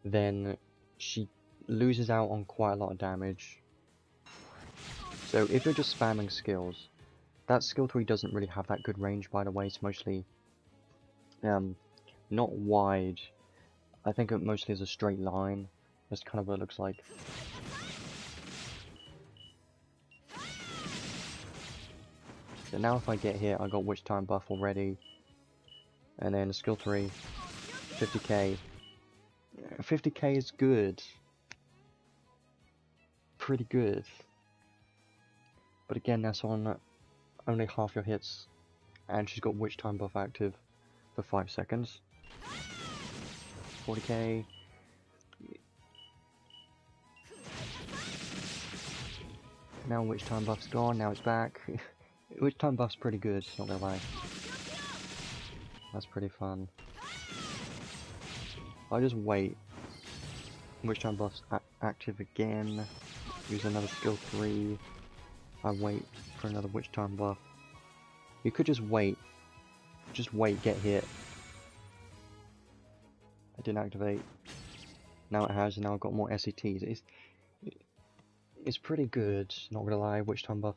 then she loses out on quite a lot of damage. So if you're just spamming skills, that skill 3 doesn't really have that good range, by the way. It's mostly not wide. I think it mostly is a straight line. That's kind of what it looks like. So now if I get hit, I got Witch Time buff already. And then skill 3, 50k. 50k is good. Pretty good. But again, that's on only half your hits. And she's got Witch Time buff active for 5 seconds. 40k. Now Witch Time buff's gone, now it's back. Witch Time buff's pretty good, not gonna lie. That's pretty fun. I'll just wait. Witch Time buff's active again. Use another skill 3. I wait for another Witch Time buff. You could just wait. Just wait, get hit. I didn't activate. Now it has, and now I've got more SETs. It's pretty good, not gonna lie. Witch Time buff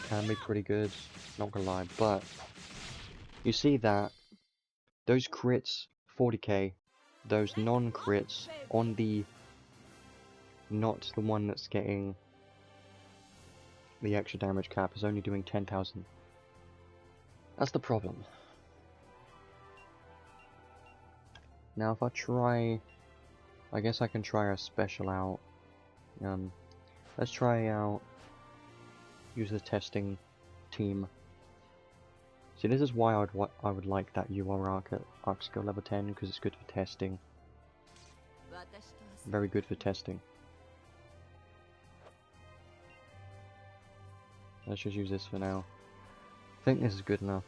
can be pretty good, not gonna lie. But you see that those crits 40k, those non-crits on the not the one that's getting the extra damage cap is only doing 10,000. That's the problem. Now if I try, I guess I can try a special out. Let's try out, use the testing team. See, this is why I would like that UR arc at arc skill level 10, because it's good for testing. Very good for testing. Let's just use this for now. I think this is good enough.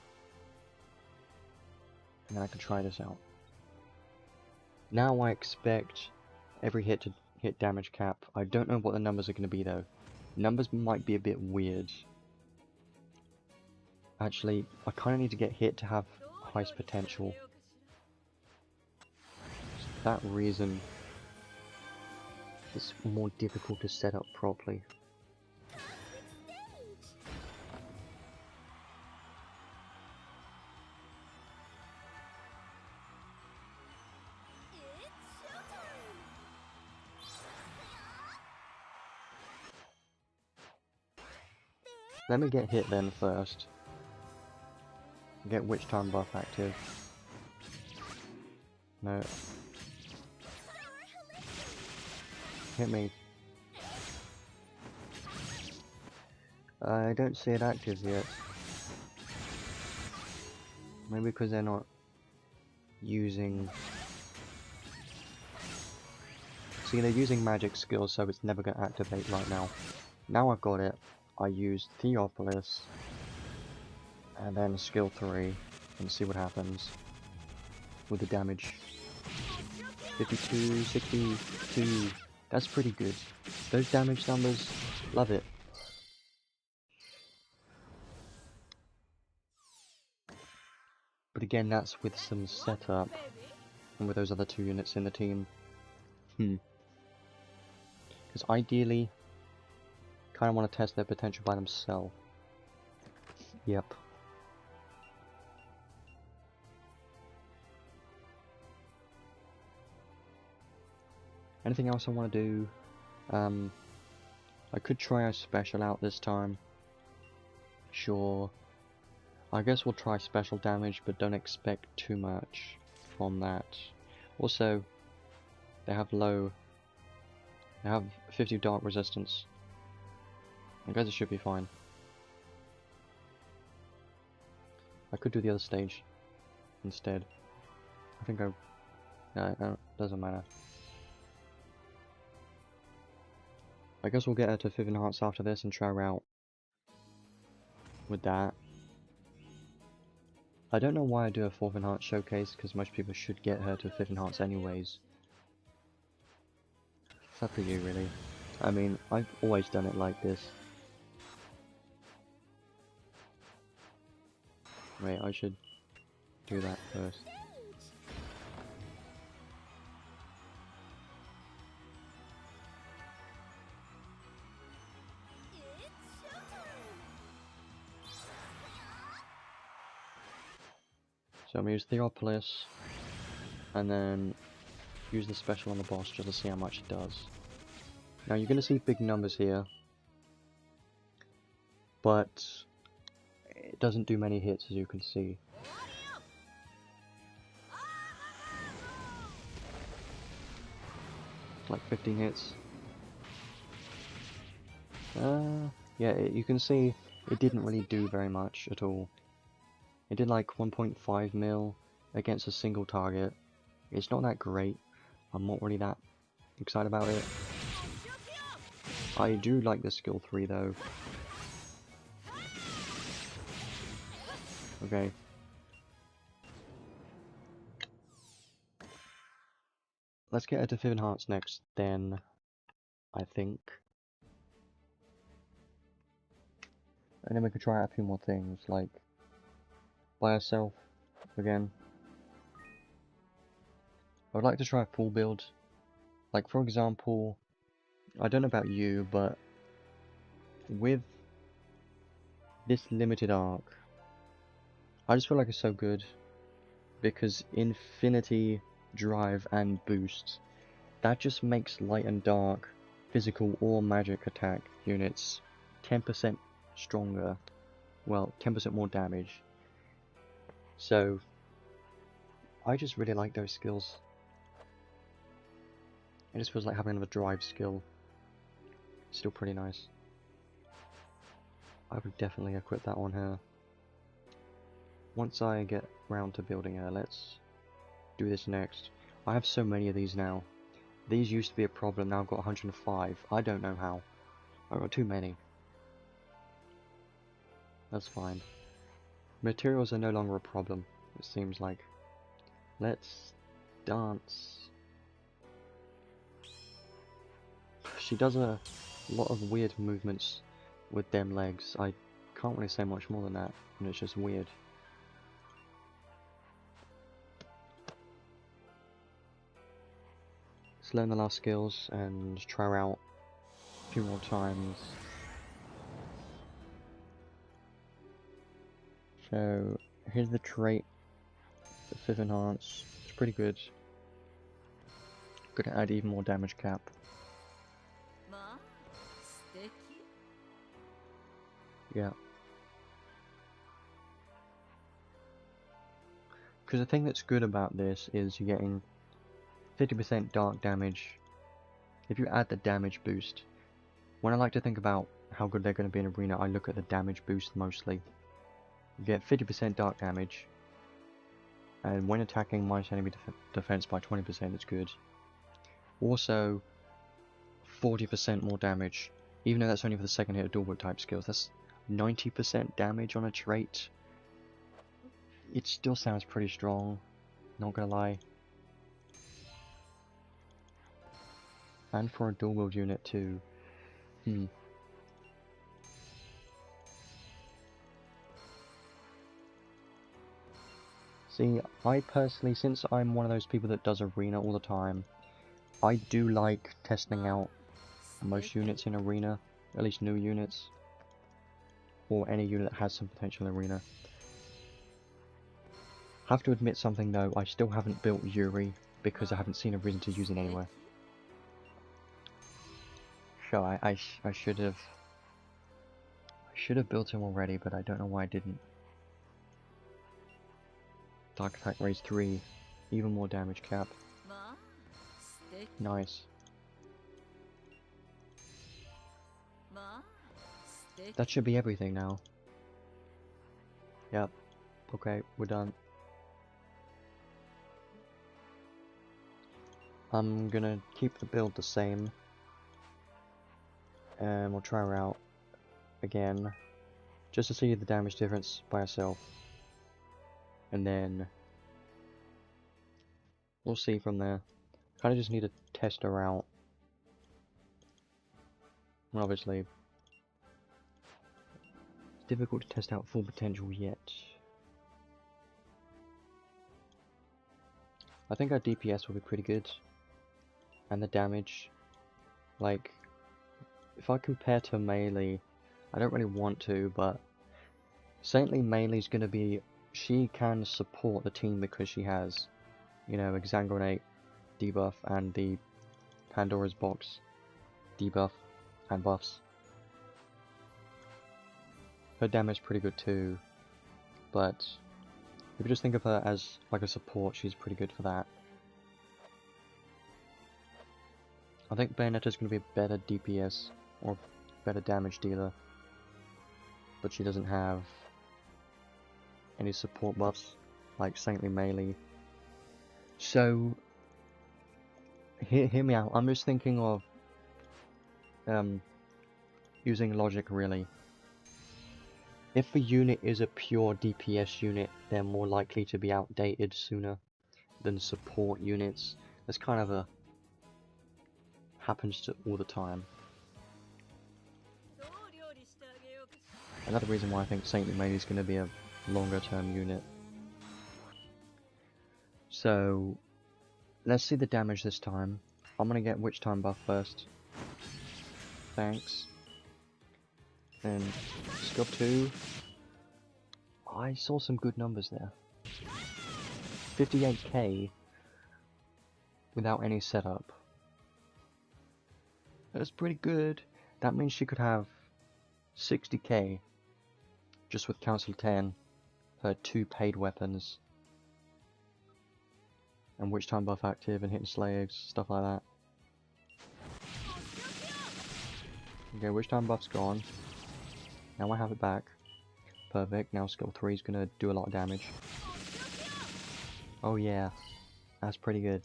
And then I can try this out. Now I expect every hit to hit damage cap. I don't know what the numbers are going to be though. Numbers might be a bit weird. Actually, I kind of need to get hit to have highest potential. For that reason, It's more difficult to set up properly. Let me get hit then first. Get witch time buff active. No. Hit me. I don't see it active yet. Maybe because they're not using... See, they're using magic skills, so it's never going to activate right now. Now I've got it, I use Theopolis, and then skill 3, and see what happens with the damage. 52, 62, that's pretty good. Those damage numbers, love it. But again, that's with some setup, and with those other 2 units in the team. Because ideally, kind of want to test their potential by themselves. Yep. Anything else I want to do? I could try a special out this time. Sure. I guess we'll try special damage, but don't expect too much from that. Also, they have 50 dark resistance. I guess it should be fine. I could do the other stage instead. I think no, doesn't matter. I guess we'll get her to 5th enhance after this and try her out with that. I don't know why I do a 4th enhance showcase, because most people should get her to 5th enhance anyways. It's up to you really. I mean, I've always done it like this. Wait, I should do that first. So I'm going to use Theopolis, and then use the special on the boss just to see how much it does. Now you're going to see big numbers here, but it doesn't do many hits as you can see. Like 15 hits. Yeah, you can see it didn't really do very much at all. It did like 1.5 mil against a single target. It's not that great. I'm not really that excited about it. I do like the skill 3 though. Okay. Let's get her to 5th enhance next, then, I think. And then we could try out a few more things, like by herself again. I would like to try a full build. Like, for example, I don't know about you, but with this limited arc, I just feel like it's so good because Infinity, Drive, and Boost, that just makes light and dark, physical or magic attack units 10% stronger, well, 10% more damage. So, I just really like those skills. It just feels like having another drive skill. Still pretty nice. I would definitely equip that on her. Once I get round to building her, let's do this next. I have so many of these now. These used to be a problem, now I've got 105. I don't know how. I've got too many. That's fine. Materials are no longer a problem, it seems like. Let's dance. She does a lot of weird movements with them legs. I can't really say much more than that, and it's just weird. let's learn the last skills and try her out a few more times. So here's the trait, the 5th enhance. It's pretty good. Gonna add even more damage cap. Yeah. Because the thing that's good about this is you're getting 50% dark damage. If you add the damage boost, when I like to think about how good they're going to be in arena, I look at the damage boost mostly. You get 50% dark damage, and when attacking minus enemy defense by 20%, it's good. Also, 40% more damage, even though that's only for the second hit of dual type skills. That's 90% damage on a trait. It still sounds pretty strong, not gonna lie. And for a dual wield unit too. See, I personally, since I'm one of those people that does arena all the time, I do like testing out most units in arena, at least new units, or any unit that has some potential in arena. Have to admit something though, I still haven't built Yuri because I haven't seen a reason to use it anywhere. So I should have built him already, but I don't know why I didn't. Dark attack raise 3, even more damage cap. Nice. That should be everything now. Yep. Okay, we're done. I'm gonna keep the build the same. And we'll try her out again, just to see the damage difference by herself. And then we'll see from there. Kinda just need to test her out. And obviously, it's difficult to test out full potential yet. I think our DPS will be pretty good. And the damage, like, if I compare to melee, I don't really want to, but Saintly melee's gonna be, she can support the team because she has, you know, Exsanguinate debuff and the Pandora's box debuff and buffs. Her damage is pretty good too, but if you just think of her as like a support, she's pretty good for that. I think Bayonetta's going to be a better DPS or better damage dealer, but she doesn't have any support buffs like Saintly melee. So hear me out. I'm just thinking of using logic really. If a unit is a pure DPS unit, they're more likely to be outdated sooner than support units. That's kind of a happens to all the time. Another reason why I think Saintly melee is going to be a longer term unit. So let's see the damage this time. I'm going to get Witch Time buff first. Thanks. And Scrub 2. I saw some good numbers there. 58k without any setup. That's pretty good. That means she could have 60k just with Council 10, her 2 paid weapons, and Witch Time buff active and hitting slaves, stuff like that. Okay, Witch Time buff's gone. Now I have it back. Perfect. Now skill 3 is gonna do a lot of damage. Oh yeah, that's pretty good.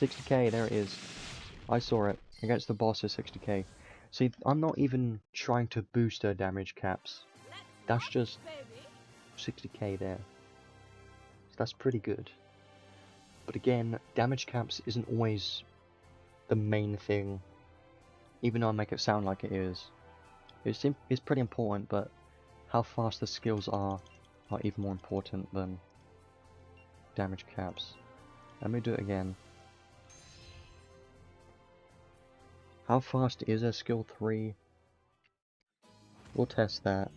60k, there it is. I saw it. Against the boss is 60k. See, I'm not even trying to boost her damage caps. That's just 60k there. So that's pretty good. But again, damage caps isn't always the main thing. Even though I make it sound like it is. It's pretty important, but how fast the skills are even more important than damage caps. Let me do it again. How fast is her skill 3? We'll test that.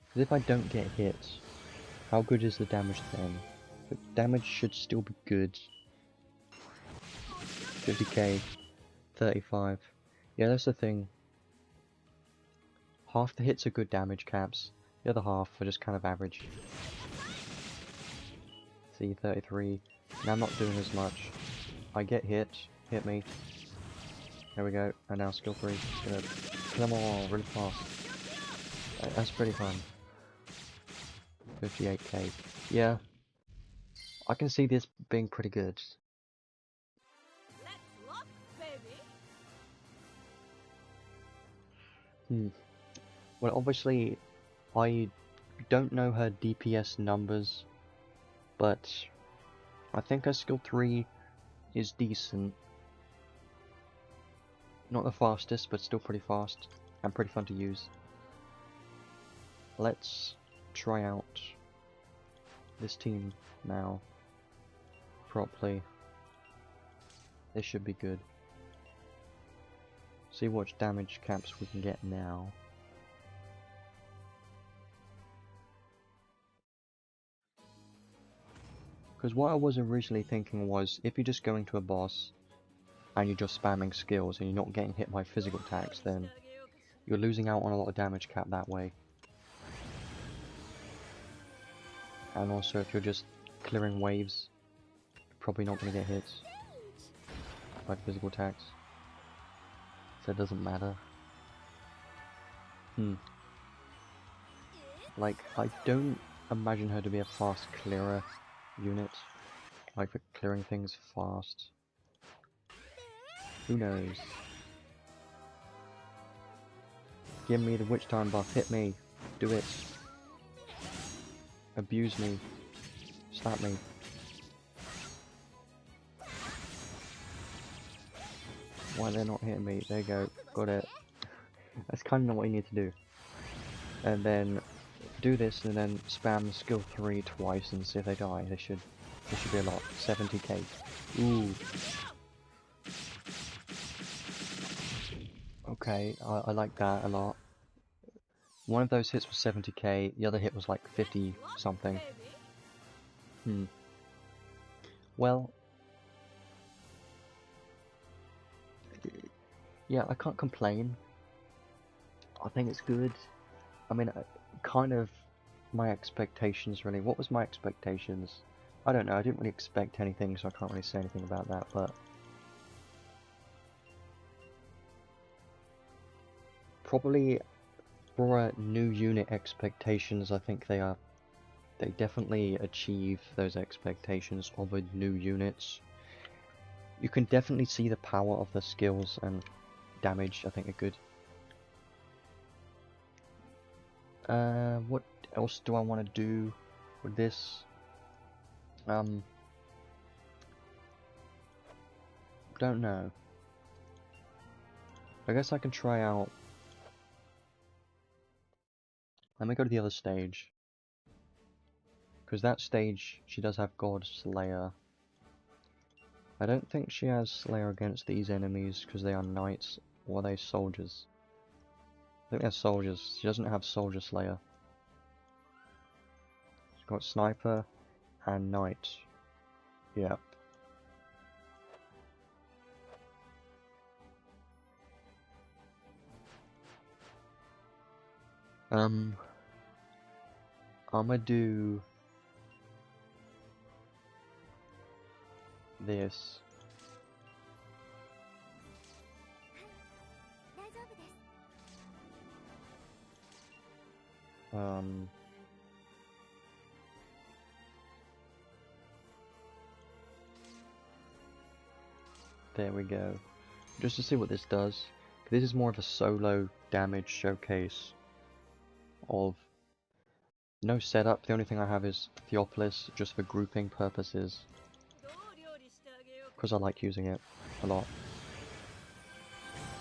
Because if I don't get hit, how good is the damage then? The damage should still be good. 50k, 35. Yeah, that's the thing. Half the hits are good damage caps, the other half are just kind of average. See, 33. Now I'm not doing as much. I get hit me. There we go, and now skill 3 is gonna kill them all really fast. That's pretty fun. 58k. Yeah, I can see this being pretty good. Well, obviously, I don't know her DPS numbers, but I think her skill 3 is decent. Not the fastest, but still pretty fast, and pretty fun to use. Let's try out this team now, properly. This should be good. See what damage caps we can get now. Because what I was originally thinking was, if you're just going to a boss, and you're just spamming skills, and you're not getting hit by physical attacks, then you're losing out on a lot of damage cap that way. And also, if you're just clearing waves, you're probably not going to get hit by physical attacks. So it doesn't matter. Like, I don't imagine her to be a fast clearer unit. Like, for clearing things fast. Who knows? Give me the witch time buff, hit me, do it. Abuse me. Slap me. Why they're not hitting me? There you go, got it. That's kind of what you need to do. And then do this and then spam skill 3 twice and see if they die. They should be a lot. 70k. Ooh. Okay, I like that a lot. One of those hits was 70k, the other hit was like 50 something. Well, yeah, I can't complain. I think it's good. I mean, kind of my expectations really. What was my expectations? I don't know, I didn't really expect anything, so I can't really say anything about that, but probably for a new unit expectations, I think they definitely achieve those expectations of a new units. You can definitely see the power of the skills and damage, I think, are good. What else do I want to do with this? Don't know. I guess I can try out. Let me go to the other stage. Because that stage, she does have God Slayer. I don't think she has Slayer against these enemies because they are knights, or are they soldiers? I think they're soldiers. She doesn't have Soldier Slayer. She's got Sniper and Knight. Yep. I'ma do this. There we go. Just to see what this does. This is more of a solo damage showcase of no setup. The only thing I have is Theophilus just for grouping purposes. Because I like using it a lot.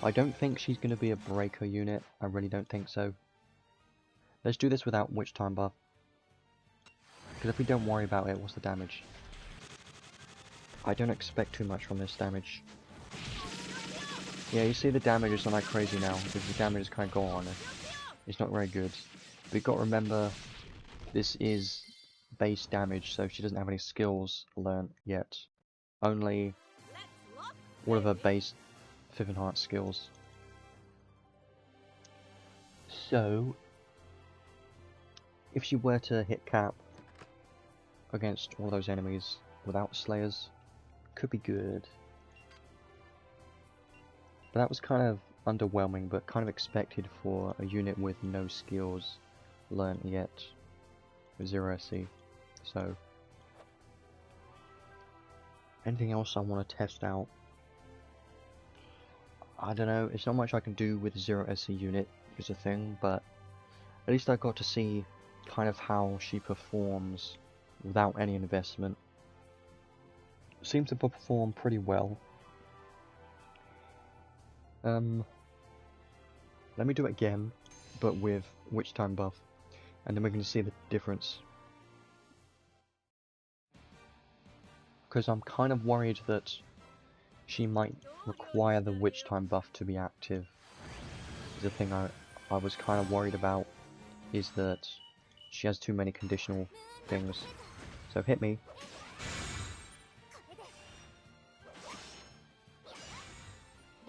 I don't think she's going to be a breaker unit. I really don't think so. Let's do this without witch time buff. Because if we don't worry about it, what's the damage? I don't expect too much from this damage. Yeah, you see the damage is not that crazy now, because the damage is kind of gone. It's not very good. But you've got to remember, this is base damage, so she doesn't have any skills learnt yet. Only all of her base 5th enhanced skills. So, if she were to hit cap against all those enemies without Slayers, could be good. But that was kind of underwhelming, but kind of expected for a unit with no skills learnt yet, with 0 SC. So, anything else I want to test out? I don't know, it's not much I can do with 0 SC unit is a thing, but at least I got to see kind of how she performs without any investment. Seems to perform pretty well. Let me do it again, but with witch time buff, and then we're going to see the difference. Because I'm kind of worried that she might require the witch time buff to be active. The thing I was kind of worried about is that she has too many conditional things. So hit me.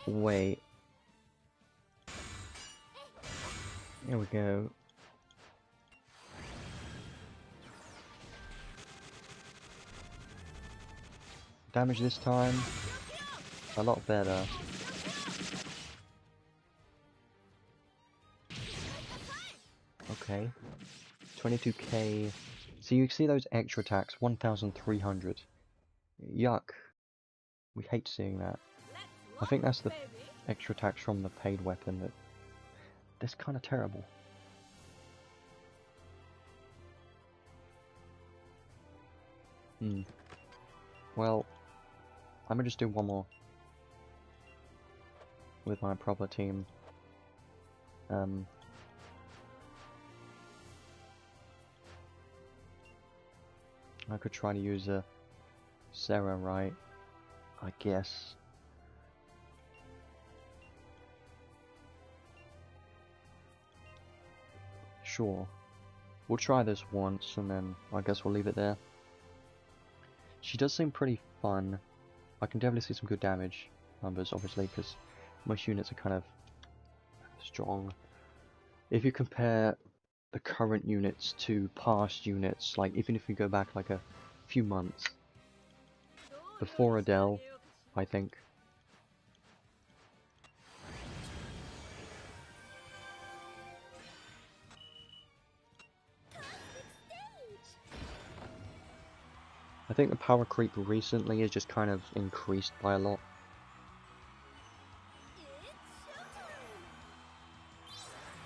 Wait. Here we go. Damage this time, a lot better. Okay. 22k. So you see those extra attacks, 1,300. Yuck. We hate seeing that. I think that's the extra attacks from the paid weapon that's kind of terrible. Well, I'm gonna just do one more with my proper team. I could try to use a Sarah, right? I guess. Sure. We'll try this once and then I guess we'll leave it there. She does seem pretty fun. I can definitely see some good damage numbers, obviously, because most units are kind of strong. If you compare the current units to past units, like even if you go back like a few months before Adele, I think. I think the power creep recently has just kind of increased by a lot.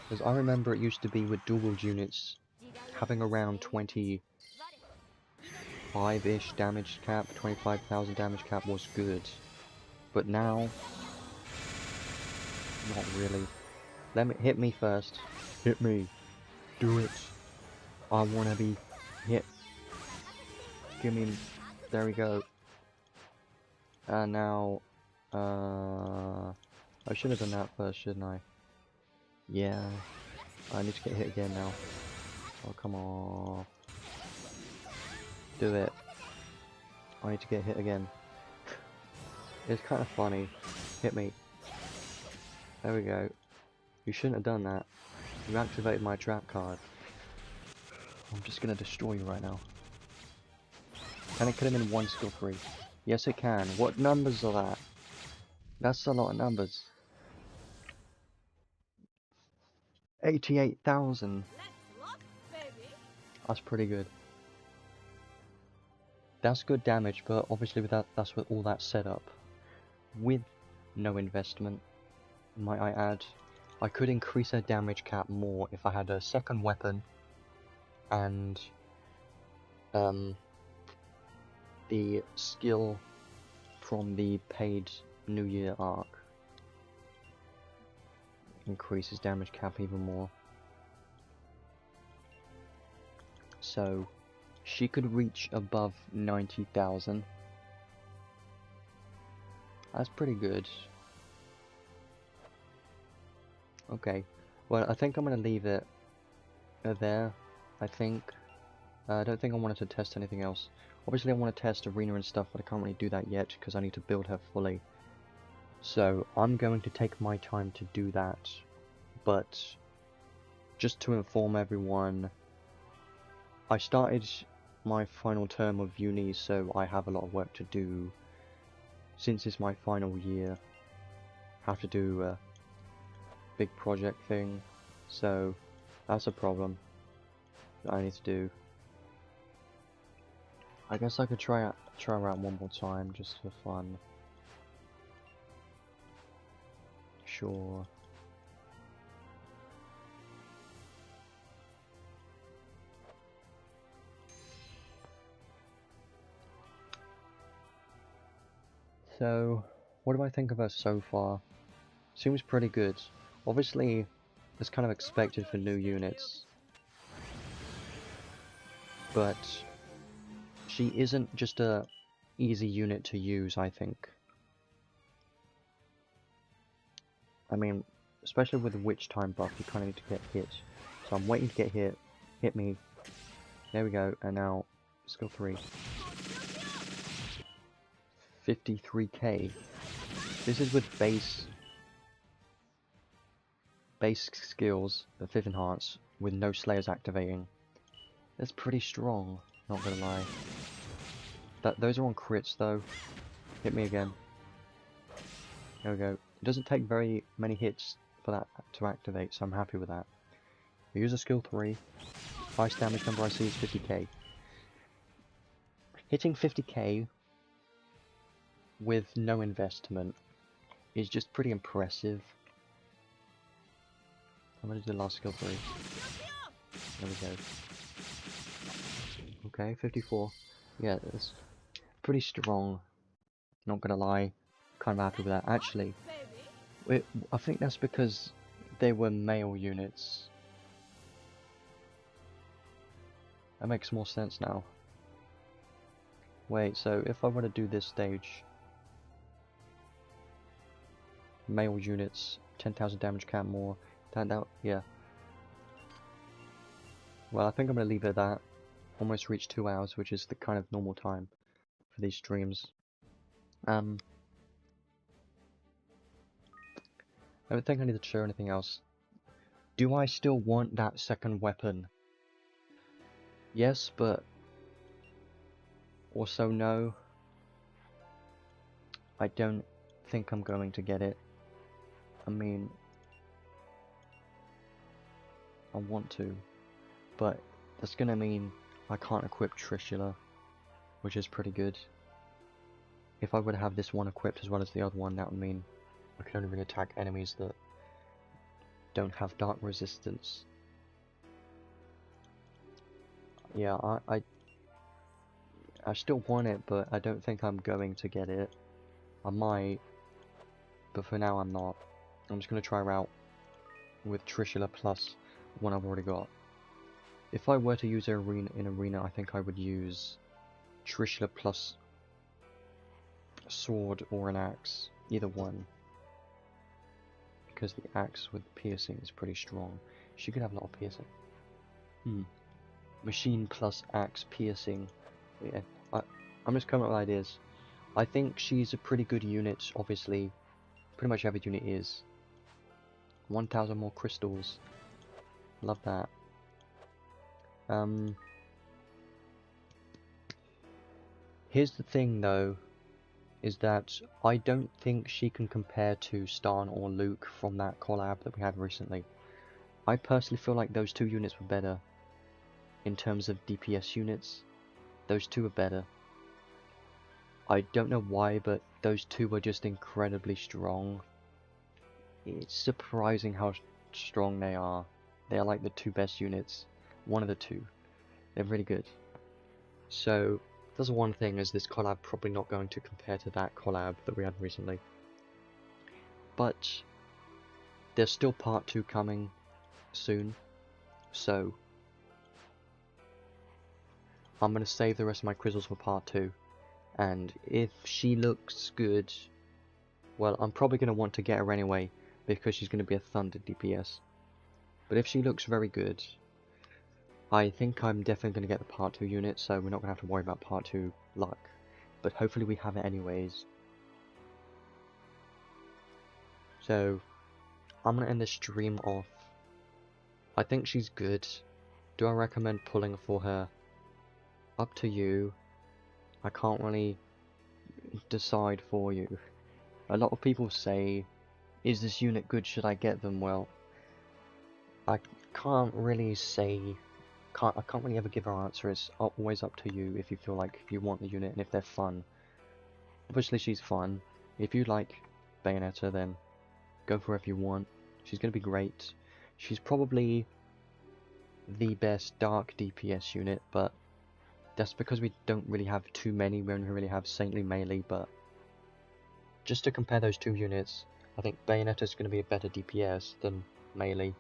Because I remember it used to be with dual units having around 25-ish damage cap, 25,000 damage cap was good. But now, not really. Hit me first. Hit me. Do it. I wanna be hit. Give me. There we go. Now, I should have done that first, shouldn't I? Yeah. I need to get hit again now. Oh, come on. Do it. I need to get hit again. It's kind of funny. Hit me. There we go. You shouldn't have done that. You activated my trap card. I'm just gonna destroy you right now. Can it kill him in one skill 3? Yes it can. What numbers are that? That's a lot of numbers. 88,000. That's pretty good. That's good damage, but obviously with that, that's with all that setup. With no investment, might I add. I could increase her damage cap more if I had a second weapon and the skill from the paid New Year arc increases damage cap even more. So she could reach above 90,000. That's pretty good. Okay, well, I think I'm gonna leave it there. I think. I don't think I wanted to test anything else. Obviously I want to test arena and stuff, but I can't really do that yet because I need to build her fully. So I'm going to take my time to do that. But just to inform everyone, I started my final term of uni, so I have a lot of work to do. Since it's my final year, I have to do a big project thing, so that's a problem that I need to do. I guess I could try her out one more time just for fun. Sure. So, what do I think of her so far? Seems pretty good. Obviously, it's kind of expected for new units, but she isn't just a easy unit to use, I think. I mean, especially with the witch time buff, you kind of need to get hit. So I'm waiting to get hit. Hit me. There we go. And now, skill 3. 53k. This is with base skills, the 5th enhance, with no slayers activating. That's pretty strong, not gonna lie. Those are on crits though. Hit me again. There we go. It doesn't take very many hits for that to activate, so I'm happy with that. We use a skill 3. Highest damage number I see is 50k. Hitting 50k with no investment is just pretty impressive. I'm gonna do the last skill 3. There we go. Okay, 54. Yeah, that's pretty strong. Not gonna lie. Kind of happy with that. Actually, I think that's because they were male units. That makes more sense now. Wait, so if I were to do this stage, male units, 10,000 damage count more, yeah. Well, I think I'm going to leave it at that. Almost reached 2 hours, which is the kind of normal time for these streams. I don't think I need to show anything else. Do I still want that second weapon? Yes, but also no. I don't think I'm going to get it. I mean, I want to, but that's gonna mean I can't equip Trishula, which is pretty good. If I were to have this one equipped as well as the other one, that would mean I can only really attack enemies that don't have dark resistance. Yeah, I still want it, but I don't think I'm going to get it. I might, but for now I'm not. I'm just going to try her out with Trishula plus one I've already got. If I were to use her in arena, I think I would use Trishula plus a sword or an axe, either one. Because the axe with piercing is pretty strong. She could have a lot of piercing. Machine plus axe piercing. Yeah, I'm just coming up with ideas. I think she's a pretty good unit, obviously. Pretty much every unit is. 1,000 more crystals. Love that. Here's the thing though, is that I don't think she can compare to Stan or Luke from that collab that we had recently. I personally feel like those two units were better. In terms of DPS units, those two are better. I don't know why, but those two were just incredibly strong. It's surprising how strong they are. They are like the two best units. One of the two. They're really good. So, that's one thing, is this collab probably not going to compare to that collab that we had recently. But, there's still part 2 coming soon. So, I'm going to save the rest of my crystals for part 2. And if she looks good, well, I'm probably going to want to get her anyway, because she's going to be a thunder DPS. But if she looks very good, I think I'm definitely going to get the part 2 unit, so we're not going to have to worry about part 2 luck. But hopefully we have it anyways. So, I'm going to end the stream off. I think she's good. Do I recommend pulling for her? Up to you. I can't really decide for you. A lot of people say, is this unit good, should I get them? Well, I can't really say, I can't really ever give an answer. It's always up to you if you feel like you want the unit and if they're fun. Obviously she's fun. If you like Bayonetta, then go for it if you want. She's going to be great. She's probably the best dark DPS unit, but that's because we don't really have too many. We only really have Saintly Melee, but just to compare those two units, I think Bayonetta is going to be a better DPS than Melee,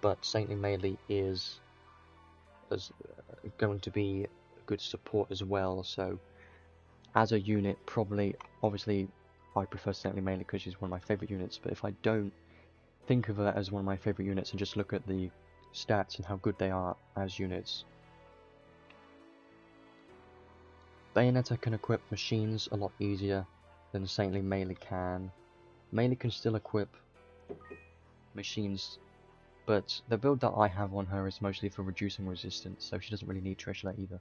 but Saintly Melee is going to be a good support as well, so as a unit, probably, obviously, I prefer Saintly Melee because she's one of my favourite units, but if I don't think of her as one of my favourite units and just look at the stats and how good they are as units, Bayonetta can equip machines a lot easier than Saintly Melee can. Melee can still equip machines, but the build that I have on her is mostly for reducing resistance, so she doesn't really need Treasure either.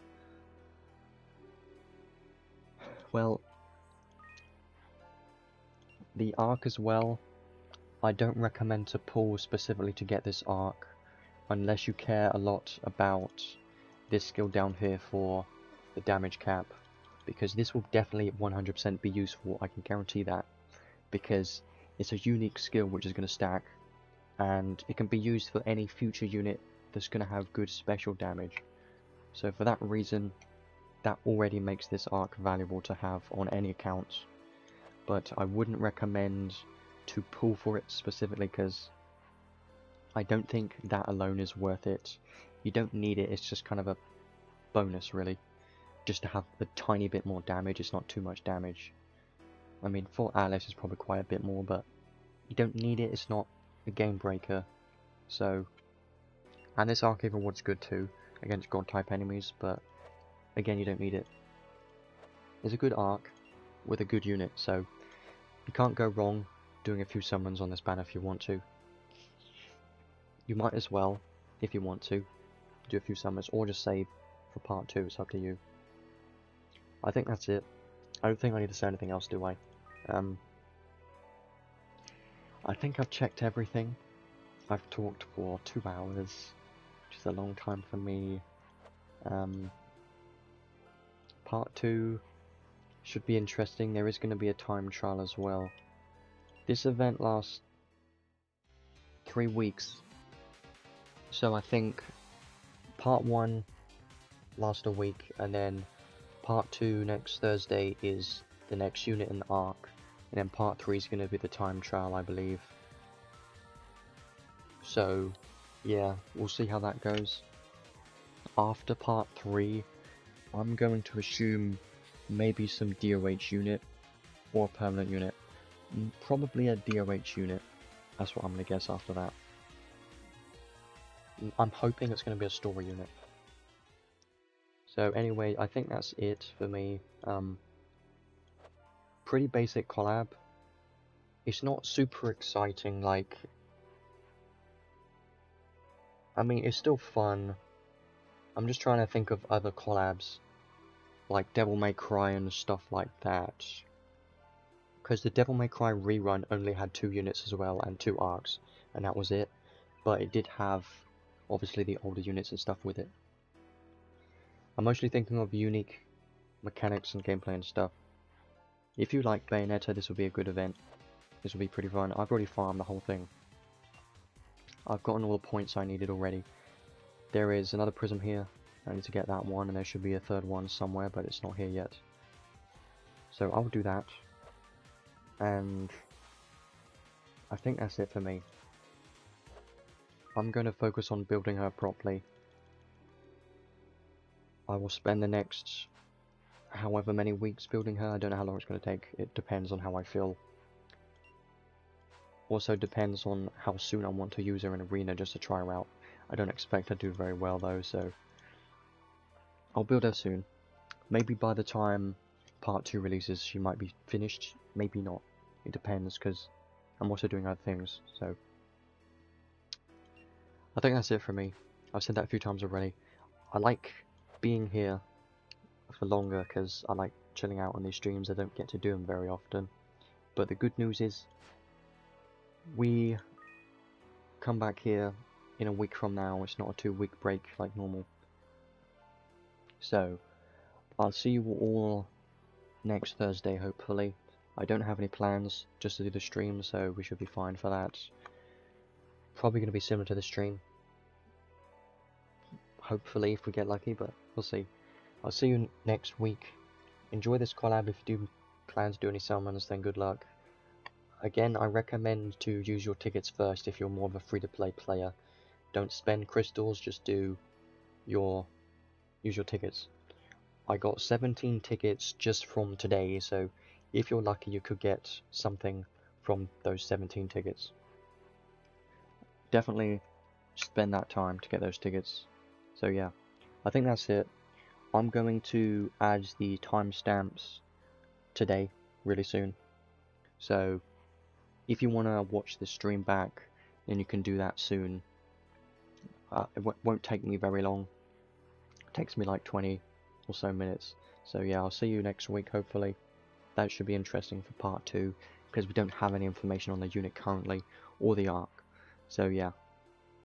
Well, the arc as well, I don't recommend to pull specifically to get this arc, unless you care a lot about this skill down here for the damage cap, because this will definitely 100% be useful, I can guarantee that, because it's a unique skill which is going to stack, and it can be used for any future unit that's going to have good special damage. So for that reason, that already makes this arc valuable to have on any account, but I wouldn't recommend to pull for it specifically because I don't think that alone is worth it. You don't need it, it's just kind of a bonus really, just to have a tiny bit more damage. It's not too much damage. I mean, for Alice it's probably quite a bit more, but you don't need it, it's not a game breaker. So, and this arc even what's good too, against god type enemies, but again you don't need it. It's a good arc with a good unit, so you can't go wrong doing a few summons on this banner if you want to. You might as well, if you want to, do a few summons, or just save for part 2, it's up to you. I think that's it. I don't think I need to say anything else, do I? I think I've checked everything. I've talked for 2 hours, which is a long time for me. Part 2 should be interesting. There is going to be a time trial as well. This event lasts 3 weeks, so I think part 1 lasts a week, and then part 2 next Thursday is the next unit in the arc, and then part 3 is going to be the time trial, I believe. So yeah, we'll see how that goes. After part 3, I'm going to assume maybe some DOH unit or a permanent unit. Probably a DOH unit. That's what I'm going to guess after that. I'm hoping it's going to be a story unit. So anyway, I think that's it for me. Pretty basic collab. It's not super exciting, like... I mean, it's still fun. I'm just trying to think of other collabs, like Devil May Cry and stuff like that. Because the Devil May Cry rerun only had 2 units as well, and 2 arcs, and that was it. But it did have, obviously, the older units and stuff with it. I'm mostly thinking of unique mechanics and gameplay and stuff. If you like Bayonetta, this will be a good event. This will be pretty fun. I've already farmed the whole thing. I've gotten all the points I needed already. There is another prism here. I need to get that one, and there should be a third one somewhere, but it's not here yet. So I'll do that. And I think that's it for me. I'm going to focus on building her properly. I will spend the next however many weeks building her. I don't know how long it's going to take. It depends on how I feel. Also depends on how soon I want to use her in arena just to try her out. I don't expect her to do very well though, so I'll build her soon. Maybe by the time part 2 releases she might be finished, maybe not. It depends, because I'm also doing other things, so I think that's it for me. I've said that a few times already. I like being here for longer because I like chilling out on these streams. I don't get to do them very often. But the good news is we come back here in a week from now. It's not a 2-week break like normal. So I'll see you all next Thursday, hopefully. I don't have any plans, just to do the stream, so we should be fine for that. Probably going to be similar to the stream. Hopefully, if we get lucky, but we'll see. I'll see you next week. Enjoy this collab. If you do plan to do any summons, then good luck. Again, I recommend to use your tickets first if you're more of a free-to-play player. Don't spend crystals, just use your tickets. I got 17 tickets just from today, so if you're lucky you could get something from those 17 tickets. Definitely spend that time to get those tickets. So yeah, I think that's it. I'm going to add the timestamps today, really soon. So if you want to watch the stream back, then you can do that soon. It won't take me very long. It takes me like 20 or so minutes. So yeah, I'll see you next week, hopefully. That should be interesting for part 2, because we don't have any information on the unit currently, or the arc. So yeah.